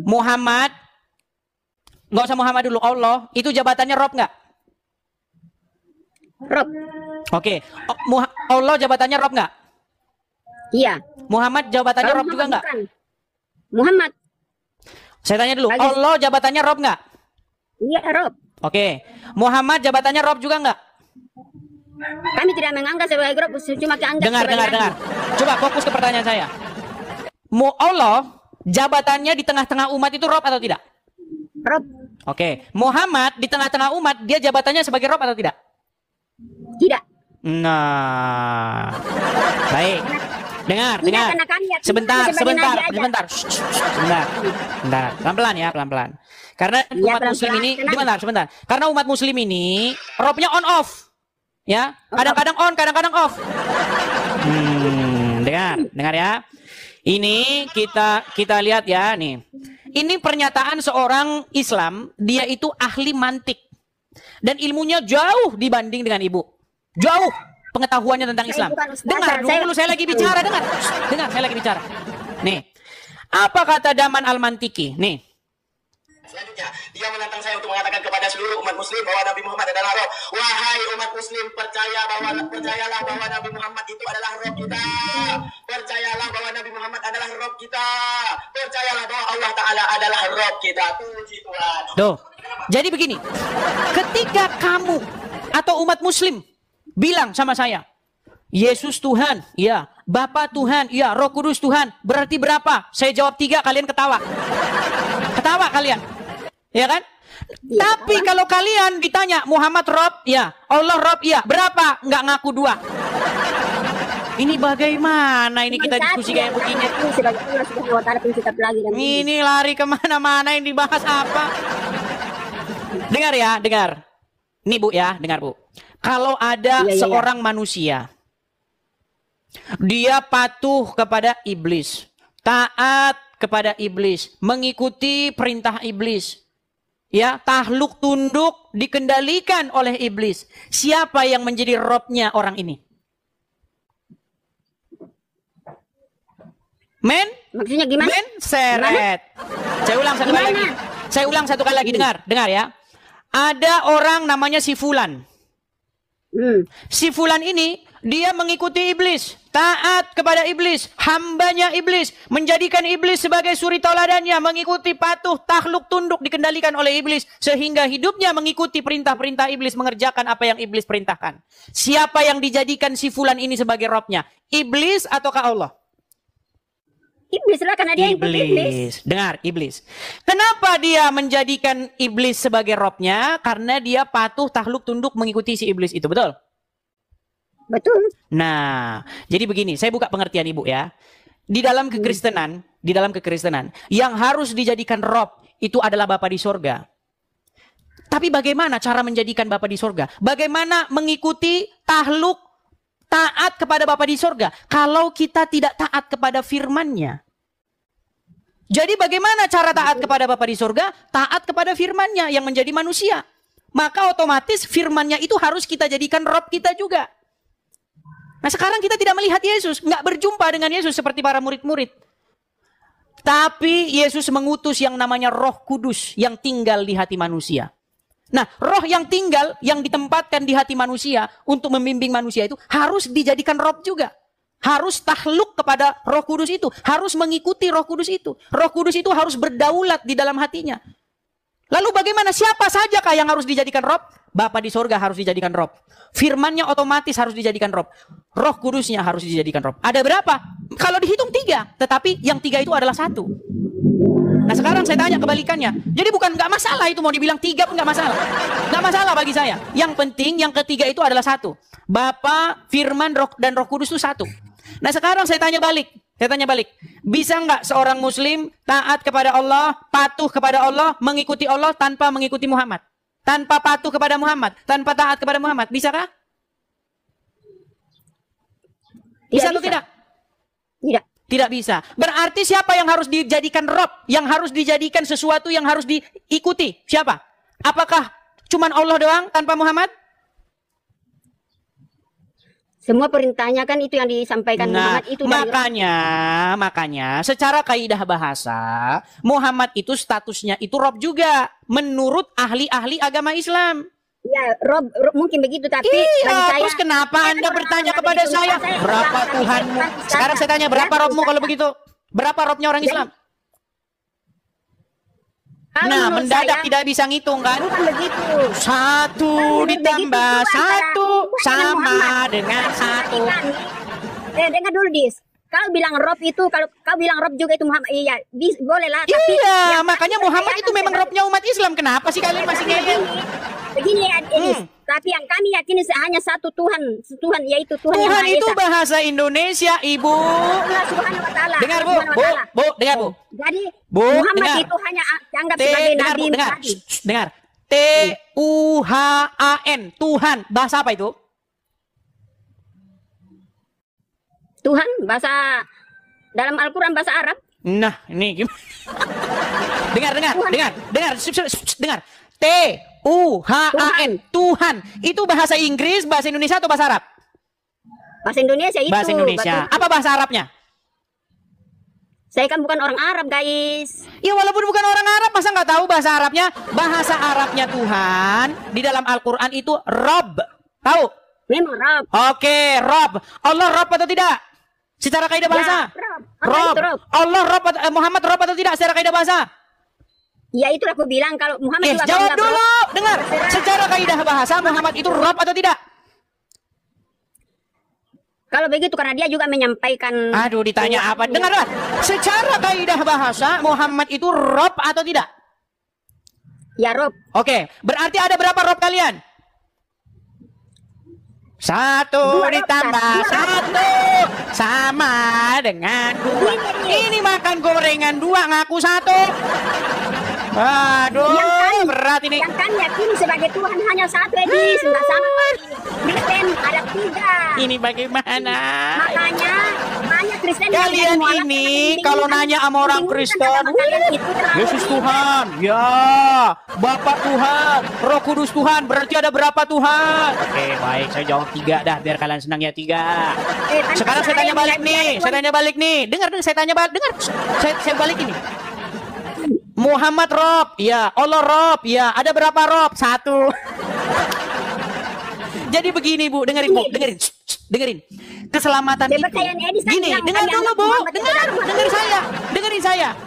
Muhammad, nggak usah Muhammad dulu, Allah, itu jabatannya Rob nggak? Rob. Oke, Allah jabatannya Rob nggak? Iya. Muhammad jabatannya Rob juga nggak? Muhammad. Saya tanya dulu, Allah jabatannya Rob nggak? Iya, Rob. Oke, Muhammad jabatannya Rob juga nggak? Kami tidak menganggap sebagai Rob, cuma dianggap Dengar. Coba fokus ke pertanyaan saya. Allah jabatannya di tengah-tengah umat itu Rob atau tidak? Rob. Oke, Muhammad di tengah-tengah umat dia jabatannya sebagai Rob atau tidak? Tidak. Nah, baik. Dengar. Sebentar. Pelan-pelan ya, pelan-pelan. Karena umat Muslim ini, sebentar. Karena umat Muslim ini Robnya on off. Ya, kadang-kadang on, kadang-kadang off. Dengar ya. Ini kita lihat ya nih. Ini pernyataan seorang Islam, dia itu ahli mantik dan ilmunya jauh dibanding dengan ibu. Jauh pengetahuannya tentang Islam. Dengar dulu, saya lagi bicara, dengar, saya lagi bicara. Nih, apa kata Daman Al-Mantiki? Nih. Selanjutnya, dia menantang saya untuk mengatakan kepada seluruh umat muslim bahwa Nabi Muhammad adalah Roh. Wahai umat muslim, percayalah bahwa Nabi Muhammad itu adalah Roh kita. Percayalah bahwa Nabi Muhammad adalah Roh kita. Percayalah bahwa Allah Ta'ala adalah Roh kita. Puji Tuhan. Tuh, jadi begini. Ketika kamu atau umat muslim bilang sama saya, Yesus Tuhan, ya. Bapa Tuhan, ya. Roh Kudus Tuhan. Berarti berapa? Saya jawab 3, kalian ketawa. Ketawa kalian. Ya kan? Ya, tapi kalau kalian ditanya Muhammad Rob, ya. Allah Rob, ya. Berapa? Nggak ngaku 2. Ini bagaimana ini kita diskusi kayak begini? Ini lari kemana-mana, yang dibahas apa? Dengar ya, dengar. Nih Bu ya, dengar Bu. Kalau ada seorang manusia, dia patuh kepada iblis, taat kepada iblis, mengikuti perintah iblis, ya, tahluk tunduk dikendalikan oleh iblis. Siapa yang menjadi robnya orang ini? Men? Maksudnya gimana? Men seret. Saya ulang satu kali lagi. Saya ulang satu kali lagi. Dengar ya. Ada orang namanya si Fulan. Si Fulan ini dia mengikuti iblis, taat kepada iblis, hambanya iblis, menjadikan iblis sebagai suri tauladannya, mengikuti, patuh, takluk, tunduk, dikendalikan oleh iblis, sehingga hidupnya mengikuti perintah-perintah iblis, mengerjakan apa yang iblis perintahkan. Siapa yang dijadikan si Fulan ini sebagai robnya? Iblis ataukah Allah? Iblis lah, karena dia ikut iblis. Dengar, iblis. Kenapa dia menjadikan iblis sebagai robnya? Karena dia patuh, takluk, tunduk, mengikuti si iblis itu, betul? Betul. Nah, jadi begini, saya buka pengertian Ibu ya. Di dalam kekristenan, yang harus dijadikan rob itu adalah Bapa di sorga. Tapi bagaimana cara menjadikan Bapa di sorga? Bagaimana mengikuti, takluk, taat kepada Bapa di sorga kalau kita tidak taat kepada firman-Nya? Jadi bagaimana cara taat kepada Bapa di sorga? Taat kepada firman-Nya yang menjadi manusia. Maka otomatis firman-Nya itu harus kita jadikan rob kita juga. Nah sekarang kita tidak melihat Yesus, nggak berjumpa dengan Yesus seperti para murid-murid. Tapi Yesus mengutus yang namanya Roh Kudus yang tinggal di hati manusia. Nah, roh yang tinggal, yang ditempatkan di hati manusia untuk membimbing manusia itu harus dijadikan roh juga. Harus takluk kepada Roh Kudus itu. Harus mengikuti Roh Kudus itu. Roh Kudus itu harus berdaulat di dalam hatinya. Lalu bagaimana? Siapa sajakah yang harus dijadikan roh? Bapa di sorga harus dijadikan roh. Firmannya otomatis harus dijadikan roh. Roh Kudusnya harus dijadikan roh. Ada berapa? Kalau dihitung 3. Tetapi yang 3 itu adalah 1. Nah sekarang saya tanya kebalikannya. Jadi bukan nggak masalah itu mau dibilang 3 pun nggak masalah. Nggak masalah bagi saya. Yang penting yang ketiga itu adalah 1. Bapa, Firman, dan Roh Kudus itu 1. Nah sekarang saya tanya balik. Bisa nggak seorang Muslim taat kepada Allah, patuh kepada Allah, mengikuti Allah tanpa mengikuti Muhammad? Tanpa patuh kepada Muhammad, tanpa taat kepada Muhammad, bisakah? Bisa atau tidak? Tidak. Tidak bisa. Berarti siapa yang harus dijadikan Rob? Yang harus dijadikan sesuatu yang harus diikuti? Siapa? Apakah cuman Allah doang tanpa Muhammad? Semua perintahnya kan itu yang disampaikan Muhammad itu. Makanya secara kaidah bahasa, Muhammad itu statusnya itu Rob juga. Menurut ahli-ahli agama Islam. Ya, Rob mungkin begitu, tapi terus kenapa Anda bertanya kepada saya? Berapa Tuhanmu? Sekarang saya tanya, berapa Robmu kalau begitu? Berapa Robnya orang Islam? Nah, mendadak tidak bisa ngitung kan? Bukan begitu. 1 ditambah 1 sama dengan 1. Dengar dulu, Dis. Kalau bilang Rob itu, kalau kau bilang Rob juga itu Muhammad, iya, boleh lah. Iya, makanya Muhammad itu memang Robnya umat Islam. Kenapa sih kalian masih ngeyel? Begini ya, tapi yang kami yakini hanya satu Tuhan, yaitu Tuhan yang Maha Esa. Itu bahasa Indonesia, Ibu. Allah Subhanahu wa Ta'ala. Dengar Bu, dengar Bu. Jadi dengar. Muhammad itu hanya dianggap sebagai nabi. Dengar. Tuhan, Tuhan. Bahasa apa itu? Tuhan, bahasa dalam Al-Quran bahasa Arab. Nah, ini gimana? Dengar. Tuhan. Tuhan. Itu bahasa Inggris, bahasa Indonesia atau bahasa Arab? Bahasa Indonesia itu. Bahasa Indonesia. Apa bahasa Arabnya? Saya kan bukan orang Arab, guys. Ya walaupun bukan orang Arab, masa nggak tahu bahasa Arabnya? Bahasa Arabnya Tuhan di dalam Al-Quran itu Rob. Tahu? Memang Rob. Oke, Rob. Allah Rob atau tidak? Secara kaidah bahasa? Ya, Rob. Allah Rob, Muhammad Rob atau tidak secara kaidah bahasa? Ya itu aku bilang kalau Muhammad juga jawab dulu. Rob. Dengar. Secara kaidah bahasa Muhammad itu Rob atau tidak? Kalau begitu karena dia juga menyampaikan. Aduh, ditanya apa? Dengarlah. Secara kaidah bahasa Muhammad itu Rob atau tidak? Ya Rob. Oke, berarti ada berapa Rob kalian? 1 ditambah 1 sama dengan 2. Ini makan gorengan 2 ngaku 1. Aduh, berat ini. Yang kami yakini sebagai Tuhan hanya 1, Edis. Nggak sama Kristen ada 3. Ini bagaimana? Makanya banyak Kristen kalian ini kalau nanya sama orang Kristen, Yesus Tuhan, ya, Bapa Tuhan, Roh Kudus Tuhan, berarti ada berapa Tuhan? Oke, baik, saya jawab 3 dah, biar kalian senang ya 3. Sekarang saya tanya balik nih, dengar, saya tanya balik, dengar, saya balik ini. Muhammad Rob, ya, Allah Rob, ya, ada berapa Rob? 1. Jadi begini Bu, dengerin. Keselamatan itu. Gini, dengar dulu Bu, dengerin saya.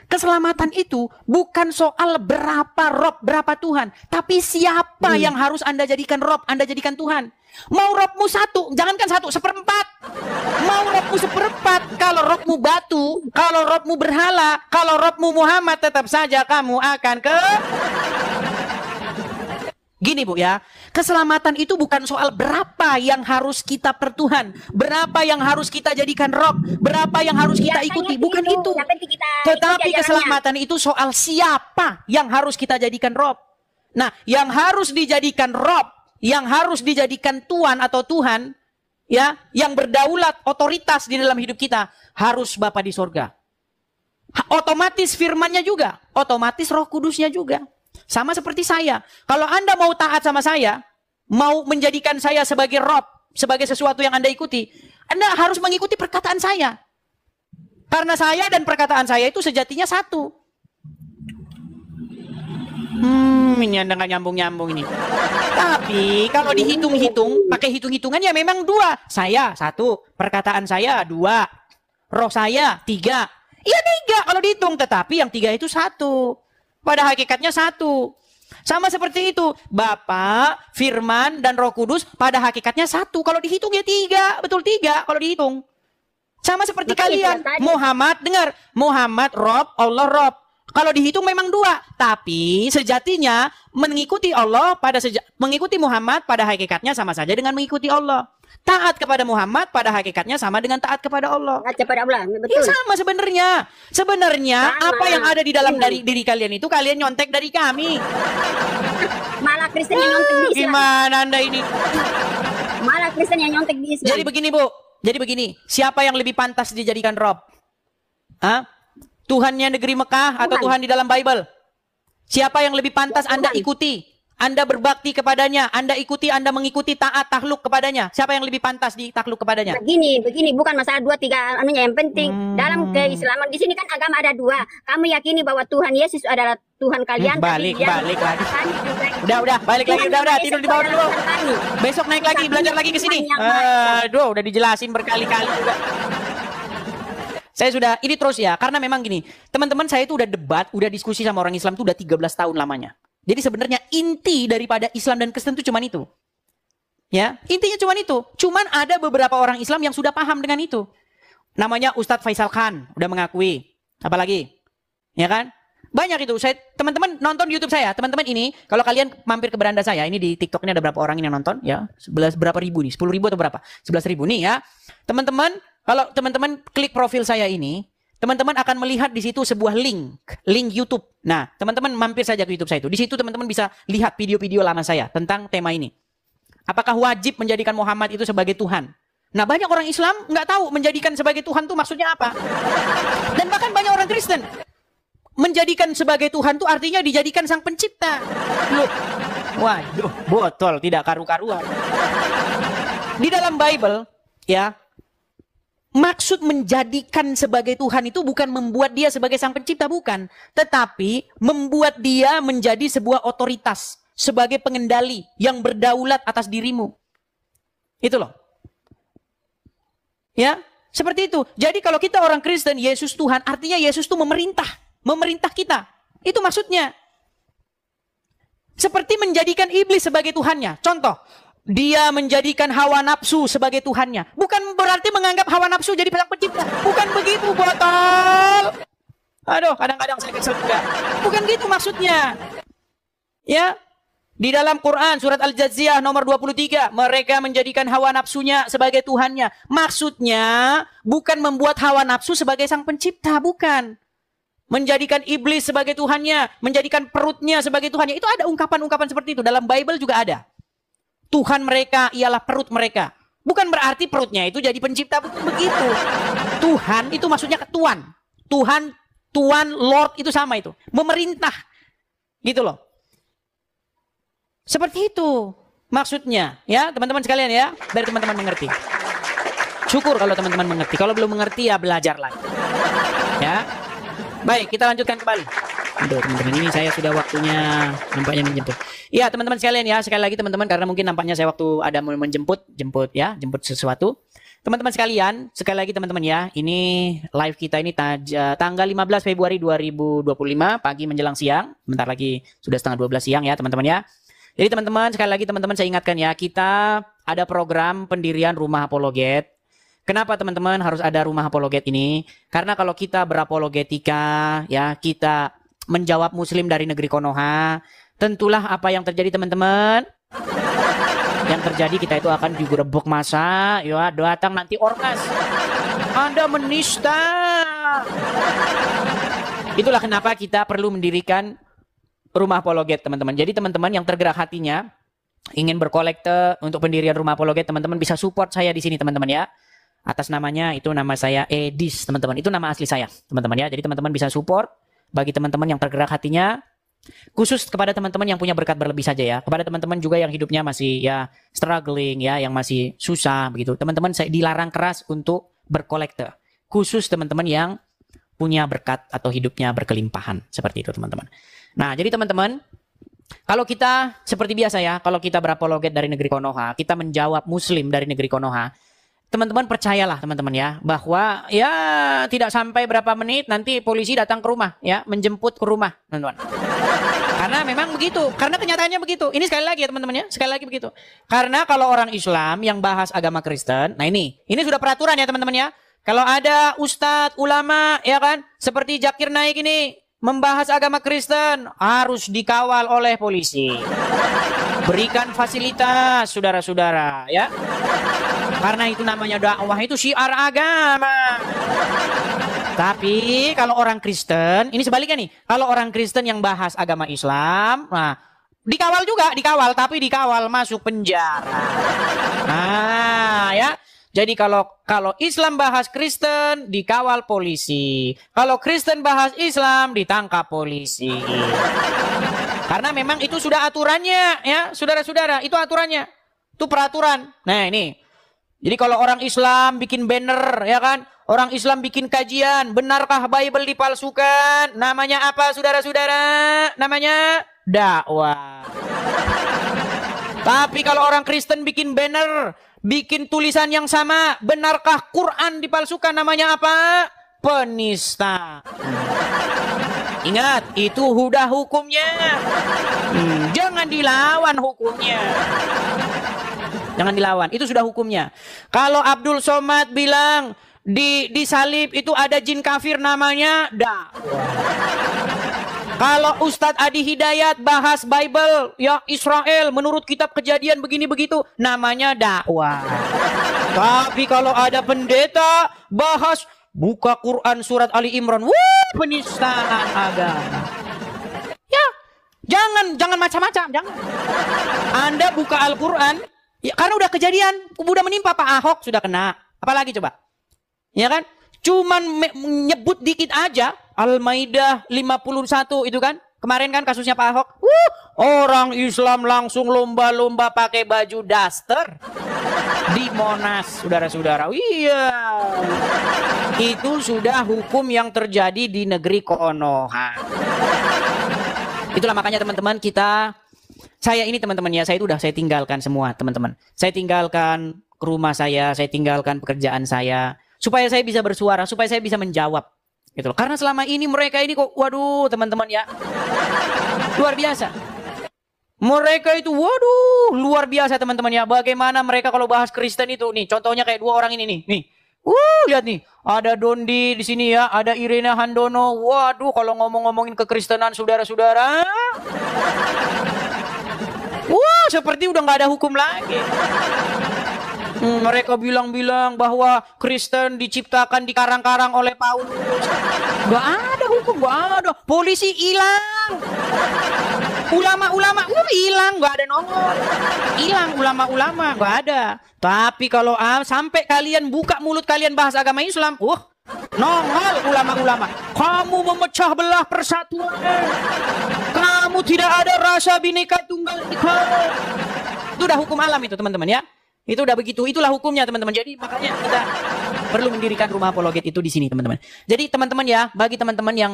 Keselamatan itu bukan soal berapa Rob, berapa Tuhan, tapi siapa yang harus Anda jadikan Rob, Anda jadikan Tuhan. Mau Robmu 1, jangankan 1, 1/4. Mau Robmu 1/4, kalau Robmu batu, kalau Robmu berhala, kalau Robmu Muhammad, tetap saja kamu akan ke. Gini Bu ya, keselamatan itu bukan soal berapa yang harus kita pertuhan, berapa yang harus kita jadikan Rob, berapa yang harus kita ikuti, bukan itu. Tetapi keselamatan itu soal siapa yang harus kita jadikan Rob. Nah, yang harus dijadikan Rob, yang harus dijadikan Tuhan atau Tuhan, ya, yang berdaulat otoritas di dalam hidup kita, harus Bapa di sorga. Otomatis firmannya juga, otomatis Roh Kudusnya juga. Sama seperti saya. Kalau Anda mau taat sama saya, mau menjadikan saya sebagai Rob, sebagai sesuatu yang Anda ikuti, Anda harus mengikuti perkataan saya. Karena saya dan perkataan saya itu sejatinya satu. Ini Anda nggak nyambung-nyambung ini. Tapi kalau dihitung-hitung, pakai hitung-hitungan ya memang 2. Saya 1, perkataan saya 2, roh saya 3. Iya 3 kalau dihitung, tetapi yang 3 itu 1. Pada hakikatnya 1. Sama seperti itu, Bapa, Firman, dan Roh Kudus pada hakikatnya 1. Kalau dihitung ya 3, betul 3 kalau dihitung. Sama seperti kalian, Muhammad, dengar, Muhammad Rob, Allah Rob. Kalau dihitung memang 2, tapi sejatinya mengikuti Allah mengikuti Muhammad pada hakikatnya sama saja dengan mengikuti Allah. Taat kepada Muhammad pada hakikatnya sama dengan taat kepada Allah. Taat kepada Allah, betul. Ya sama sebenarnya. Sebenarnya apa yang ada di dalam dari diri kalian itu kalian nyontek dari kami. Malah Kristen yang nyontek di Islam. Gimana Anda ini? Malah Kristen yang nyontek di Islam. Jadi begini Bu, jadi begini. Siapa yang lebih pantas dijadikan Rob? Hah? Tuhannya negeri Mekah atau Tuhan di dalam Bible? Siapa yang lebih pantas Anda ikuti? Anda berbakti kepadanya, Anda ikuti, Anda mengikuti, taat, takluk kepadanya. Siapa yang lebih pantas ditakluk kepadanya? Begini, bukan masalah 2, 3 anunya yang penting. Dalam keislaman di sini kan agama ada 2. Kamu yakini bahwa Tuhan Yesus adalah Tuhan kalian. Balik lagi. Udah, balik lagi, udah, tidur di bawah dulu. Besok naik lagi, belajar lagi ke sini. Aduh, udah dijelasin berkali-kali juga. Saya sudah, ini terus ya, karena memang gini, teman-teman saya itu udah debat, udah diskusi sama orang Islam itu udah 13 tahun lamanya. Jadi sebenarnya inti daripada Islam dan Kristen itu cuman itu. Ya, intinya cuman itu. Cuman ada beberapa orang Islam yang sudah paham dengan itu. Namanya Ustadz Faisal Khan, udah mengakui. Apalagi? Ya kan? Banyak itu. Teman-teman nonton YouTube saya, teman-teman ini, kalau kalian mampir ke beranda saya, ini di TikTok-nya ada berapa orang ini yang nonton? Ya, 11 berapa ribu nih? 10 ribu atau berapa? 11 ribu nih ya. Teman-teman, kalau teman-teman klik profil saya ini, teman-teman akan melihat di situ sebuah link YouTube. Nah, teman-teman mampir saja ke YouTube saya itu. Di situ teman-teman bisa lihat video-video lama saya tentang tema ini. Apakah wajib menjadikan Muhammad itu sebagai Tuhan? Nah, banyak orang Islam nggak tahu menjadikan sebagai Tuhan itu maksudnya apa. Dan bahkan banyak orang Kristen menjadikan sebagai Tuhan itu artinya dijadikan sang pencipta. Loh, waduh, botol tidak karu-karuan. Di dalam Bible, ya. Maksud menjadikan sebagai Tuhan itu bukan membuat dia sebagai sang pencipta, bukan. Tetapi membuat dia menjadi sebuah otoritas. Sebagai pengendali yang berdaulat atas dirimu. Itu loh. Ya, seperti itu. Jadi kalau kita orang Kristen, Yesus Tuhan, artinya Yesus itu memerintah. Memerintah kita. Itu maksudnya. Seperti menjadikan iblis sebagai Tuhannya. Contoh. Dia menjadikan hawa nafsu sebagai Tuhannya. Bukan berarti menganggap hawa nafsu jadi sang pencipta. Bukan begitu, botol. Aduh, kadang-kadang saya kesel juga. Bukan gitu maksudnya. Ya. Di dalam Quran, surat Al-Jazziyah nomor 23. Mereka menjadikan hawa nafsunya sebagai Tuhannya. Maksudnya, bukan membuat hawa nafsu sebagai sang pencipta. Bukan. Menjadikan iblis sebagai Tuhannya. Menjadikan perutnya sebagai Tuhannya. Itu ada ungkapan-ungkapan seperti itu. Dalam Bible juga ada. Tuhan mereka ialah perut mereka. Bukan berarti perutnya itu jadi pencipta, bukan begitu. Tuhan itu maksudnya Tuan. Tuan, Lord itu sama itu. Memerintah. Gitu loh. Seperti itu maksudnya. Ya teman-teman sekalian ya. Biar teman-teman mengerti. Syukur kalau teman-teman mengerti. Kalau belum mengerti ya belajar lagi. Ya. Baik, kita lanjutkan kembali. Aduh teman-teman, ini saya sudah waktunya nampaknya menjemput. Ya teman-teman sekalian ya, sekali lagi teman-teman, karena mungkin nampaknya saya waktu ada mau jemput sesuatu. Teman-teman sekalian, sekali lagi teman-teman ya, ini live kita ini tanggal 15 Februari 2025, pagi menjelang siang. Bentar lagi sudah setengah 12 siang ya teman-teman ya. Jadi teman-teman, sekali lagi teman-teman saya ingatkan ya, kita ada program pendirian Rumah Apologet. Kenapa teman-teman harus ada Rumah Apologet ini? Karena kalau kita berapologetika, ya kita menjawab muslim dari negeri Konoha, tentulah apa yang terjadi teman-teman. Yang terjadi kita itu akan digerebek masa, ya datang nanti ormas. Anda menista. Itulah kenapa kita perlu mendirikan Rumah Apologet teman-teman. Jadi teman-teman yang tergerak hatinya ingin berkolekte untuk pendirian Rumah Apologet, teman-teman bisa support saya di sini teman-teman ya. Atas namanya itu nama saya Edis teman-teman. Itu nama asli saya teman-teman ya. Jadi teman-teman bisa support bagi teman-teman yang tergerak hatinya Khusus kepada teman-teman yang punya berkat berlebih saja ya. Kepada teman-teman juga yang hidupnya masih ya struggling ya, yang masih susah begitu. Teman-teman saya dilarang keras untuk berkolekte. Khusus teman-teman yang punya berkat atau hidupnya berkelimpahan. Seperti itu teman-teman. Nah jadi teman-teman, kalau kita seperti biasa ya, kalau kita berapologet dari negeri Konoha, kita menjawab muslim dari negeri Konoha, teman-teman percayalah teman-teman ya, bahwa ya tidak sampai berapa menit nanti polisi datang ke rumah ya, menjemput ke rumah teman-teman. Karena memang begitu, karena kenyataannya begitu. Ini sekali lagi ya teman-teman ya, sekali lagi begitu. Karena kalau orang Islam yang bahas agama Kristen, nah ini sudah peraturan ya teman-teman ya. Kalau ada ustadz, ulama ya kan, seperti Zakir Naik ini membahas agama Kristen, harus dikawal oleh polisi. Berikan fasilitas saudara-saudara ya. Karena itu namanya dakwah, itu syiar agama. Tapi kalau orang Kristen, ini sebaliknya nih. Kalau orang Kristen yang bahas agama Islam, nah dikawal juga, tapi dikawal masuk penjara. Nah ya. Jadi kalau Islam bahas Kristen, dikawal polisi. Kalau Kristen bahas Islam, ditangkap polisi. Karena memang itu sudah aturannya ya, saudara-saudara, itu aturannya. Itu peraturan. Nah ini. Jadi kalau orang Islam bikin banner ya kan, orang Islam bikin kajian, benarkah Bible dipalsukan? Namanya apa saudara-saudara? Namanya dakwah. Tapi kalau orang Kristen bikin banner, bikin tulisan yang sama, benarkah Quran dipalsukan? Namanya apa? Penista. Ingat, itu udah hukumnya. Jangan dilawan hukumnya. Jangan dilawan, itu sudah hukumnya. Kalau Abdul Somad bilang di salib itu ada jin kafir, namanya dakwah. Kalau Ustadz Adi Hidayat bahas Bible, ya Israel menurut kitab Kejadian begini begitu, namanya dakwah. Tapi kalau ada pendeta bahas buka Quran surat Ali Imran, penistaan agama. Ya, jangan macam-macam, jangan. Anda buka Al-Quran, ya, karena udah kejadian, udah menimpa Pak Ahok sudah kena. Apalagi coba? Ya kan? Cuman nyebut dikit aja, Al-Maidah 51 itu kan. Kemarin kan kasusnya Pak Ahok. Orang Islam langsung lomba-lomba pakai baju daster di Monas, saudara-saudara. Iya. Itu sudah hukum yang terjadi di negeri Konoha. Itulah makanya teman-teman saya ini teman-teman ya, saya tinggalkan semua teman-teman. Saya tinggalkan rumah saya tinggalkan pekerjaan saya, supaya saya bisa bersuara, supaya saya bisa menjawab. Gitu loh. Karena selama ini mereka ini kok, waduh teman-teman ya, luar biasa. Mereka itu, waduh, luar biasa teman-teman ya. Bagaimana mereka kalau bahas Kristen itu, nih contohnya kayak dua orang ini nih. Lihat nih, ada Dondi di sini ya, ada Irena Handono. Waduh, kalau ngomong-ngomongin kekristenan saudara-saudara, seperti udah nggak ada hukum lagi. Mereka bilang-bilang bahwa Kristen diciptakan di karang-karang oleh Paulus. Gak ada hukum, gak ada. Polisi hilang. Ulama-ulama hilang, gak ada nongol. Hilang ulama-ulama, gak ada. Tapi kalau sampai kalian buka mulut kalian bahas agama Islam, nongol ulama-ulama. Kamu memecah belah persatuan. Kamu tidak ada rasa Bhinneka Tunggal Ika. Itu udah hukum alam itu teman-teman ya. Itu udah begitu, itulah hukumnya teman-teman. Jadi makanya kita perlu mendirikan rumah apologet itu di sini teman-teman. Jadi teman-teman ya, bagi teman-teman yang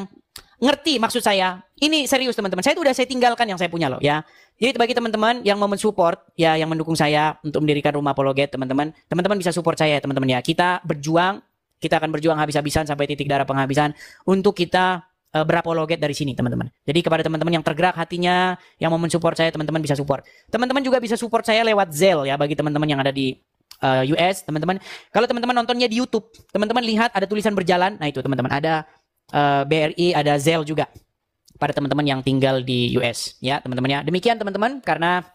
ngerti maksud saya, ini serius teman-teman. Saya tinggalkan yang saya punya loh ya. Jadi bagi teman-teman yang mau mensupport ya, yang mendukung saya untuk mendirikan rumah apologet teman-teman bisa support saya teman-teman ya. Kita akan berjuang habis-habisan sampai titik darah penghabisan untuk kita berapologet dari sini teman-teman. Jadi kepada teman-teman yang tergerak hatinya, yang mau mensupport saya, teman-teman bisa support. Teman-teman juga bisa support saya lewat Zelle ya, bagi teman-teman yang ada di US, teman-teman. Kalau teman-teman nontonnya di YouTube, teman-teman lihat ada tulisan berjalan. Nah itu teman-teman, ada BRI, ada Zelle juga pada teman-teman yang tinggal di US ya teman-teman ya. Demikian teman-teman, karena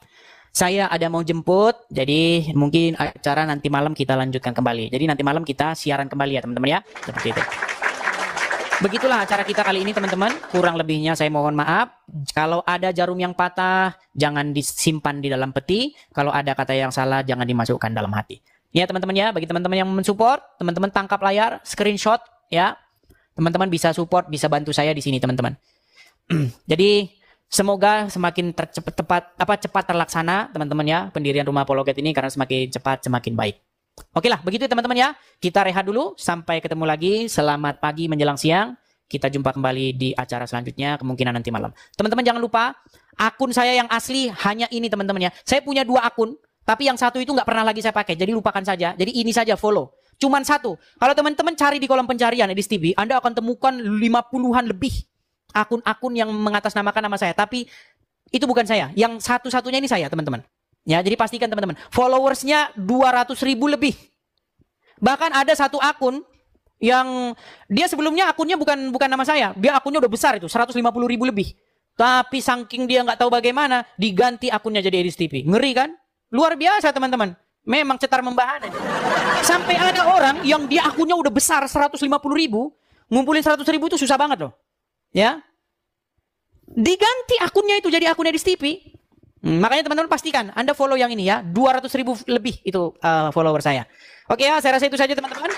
saya ada mau jemput, jadi mungkin acara nanti malam kita lanjutkan kembali. Jadi nanti malam kita siaran kembali ya teman-teman ya, seperti itu. Begitulah acara kita kali ini teman-teman. Kurang lebihnya saya mohon maaf. Kalau ada jarum yang patah, jangan disimpan di dalam peti. Kalau ada kata yang salah, jangan dimasukkan dalam hati. Ya teman-teman ya, bagi teman-teman yang mensupport, teman-teman tangkap layar, screenshot ya. Teman-teman bisa support, bisa bantu saya di sini teman-teman. Jadi Semoga semakin cepat terlaksana teman-teman ya pendirian rumah apologet ini, karena semakin cepat semakin baik. Oke lah, begitu teman-teman ya. Kita rehat dulu, sampai ketemu lagi. Selamat pagi menjelang siang. Kita jumpa kembali di acara selanjutnya, kemungkinan nanti malam. Teman-teman jangan lupa, akun saya yang asli hanya ini teman-teman ya. Saya punya 2 akun, tapi yang satu itu nggak pernah lagi saya pakai. Jadi lupakan saja. Jadi ini saja follow. Cuman 1. Kalau teman-teman cari di kolom pencarian Edis TV, Anda akan temukan 50-an lebih akun-akun yang mengatasnamakan nama saya. Tapi itu bukan saya. Yang satu-satunya ini saya teman-teman. Ya, jadi pastikan teman-teman. Followersnya 200.000 lebih. Bahkan ada satu akun yang dia sebelumnya akunnya bukan nama saya. Dia akunnya udah besar itu, 150.000 lebih. Tapi saking dia nggak tahu bagaimana, diganti akunnya jadi Edis TV. Ngeri kan? Luar biasa teman-teman. Memang cetar membahana. Sampai ada orang yang dia akunnya udah besar 150.000, ngumpulin 100.000 itu susah banget loh. Ya, diganti akunnya itu jadi akun Edis TV. Makanya teman-teman pastikan Anda follow yang ini ya, 200.000 lebih itu follower saya. Oke ya, saya rasa itu saja teman-teman.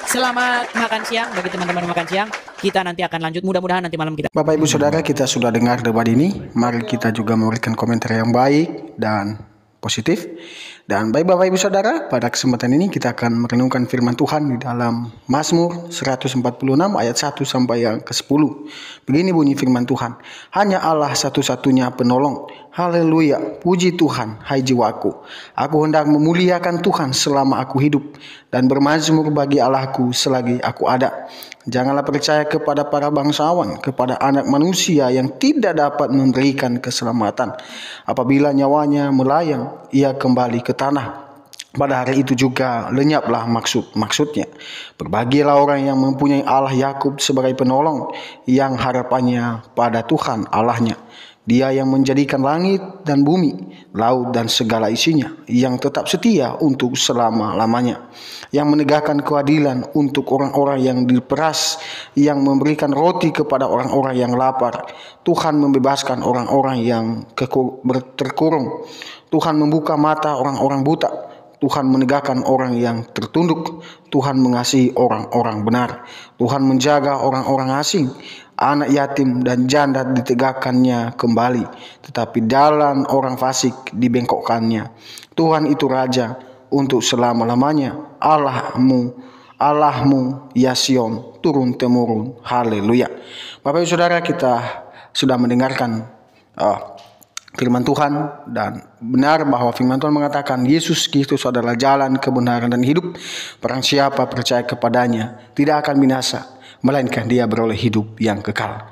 Selamat makan siang bagi teman-teman makan siang. Kita nanti akan lanjut, mudah-mudahan nanti malam kita. Bapak Ibu Saudara, kita sudah dengar debat ini. Mari kita juga memberikan komentar yang baik dan positif. Dan baik Bapak Ibu Saudara, pada kesempatan ini kita akan merenungkan firman Tuhan di dalam Mazmur 146 ayat 1 sampai yang ke-10. Begini bunyi firman Tuhan. Hanya Allah satu-satunya penolong. Haleluya, puji Tuhan, hai jiwaku. Aku hendak memuliakan Tuhan selama aku hidup, dan bermazmur bagi Allahku selagi aku ada. Janganlah percaya kepada para bangsawan, kepada anak manusia yang tidak dapat memberikan keselamatan. Apabila nyawanya melayang, ia kembali ke tanah. Pada hari itu juga lenyaplah maksudnya. Berbahagialah orang yang mempunyai Allah Yakub sebagai penolong, yang harapannya pada Tuhan Allahnya. Dia yang menjadikan langit dan bumi, laut dan segala isinya, yang tetap setia untuk selama-lamanya, yang menegakkan keadilan untuk orang-orang yang diperas, yang memberikan roti kepada orang-orang yang lapar. Tuhan membebaskan orang-orang yang terkurung. Tuhan membuka mata orang-orang buta. Tuhan menegakkan orang yang tertunduk. Tuhan mengasihi orang-orang benar. Tuhan menjaga orang-orang asing. Anak yatim dan janda ditegakkannya kembali, tetapi jalan orang fasik dibengkokkannya. Tuhan itu Raja untuk selama-lamanya. Allahmu ya Sion, turun-temurun. Haleluya. Bapak Ibu Saudara, kita sudah mendengarkan firman Tuhan, dan benar bahwa firman Tuhan mengatakan Yesus Kristus adalah jalan, kebenaran dan hidup. Barang siapa percaya kepadanya tidak akan binasa, melainkan dia beroleh hidup yang kekal.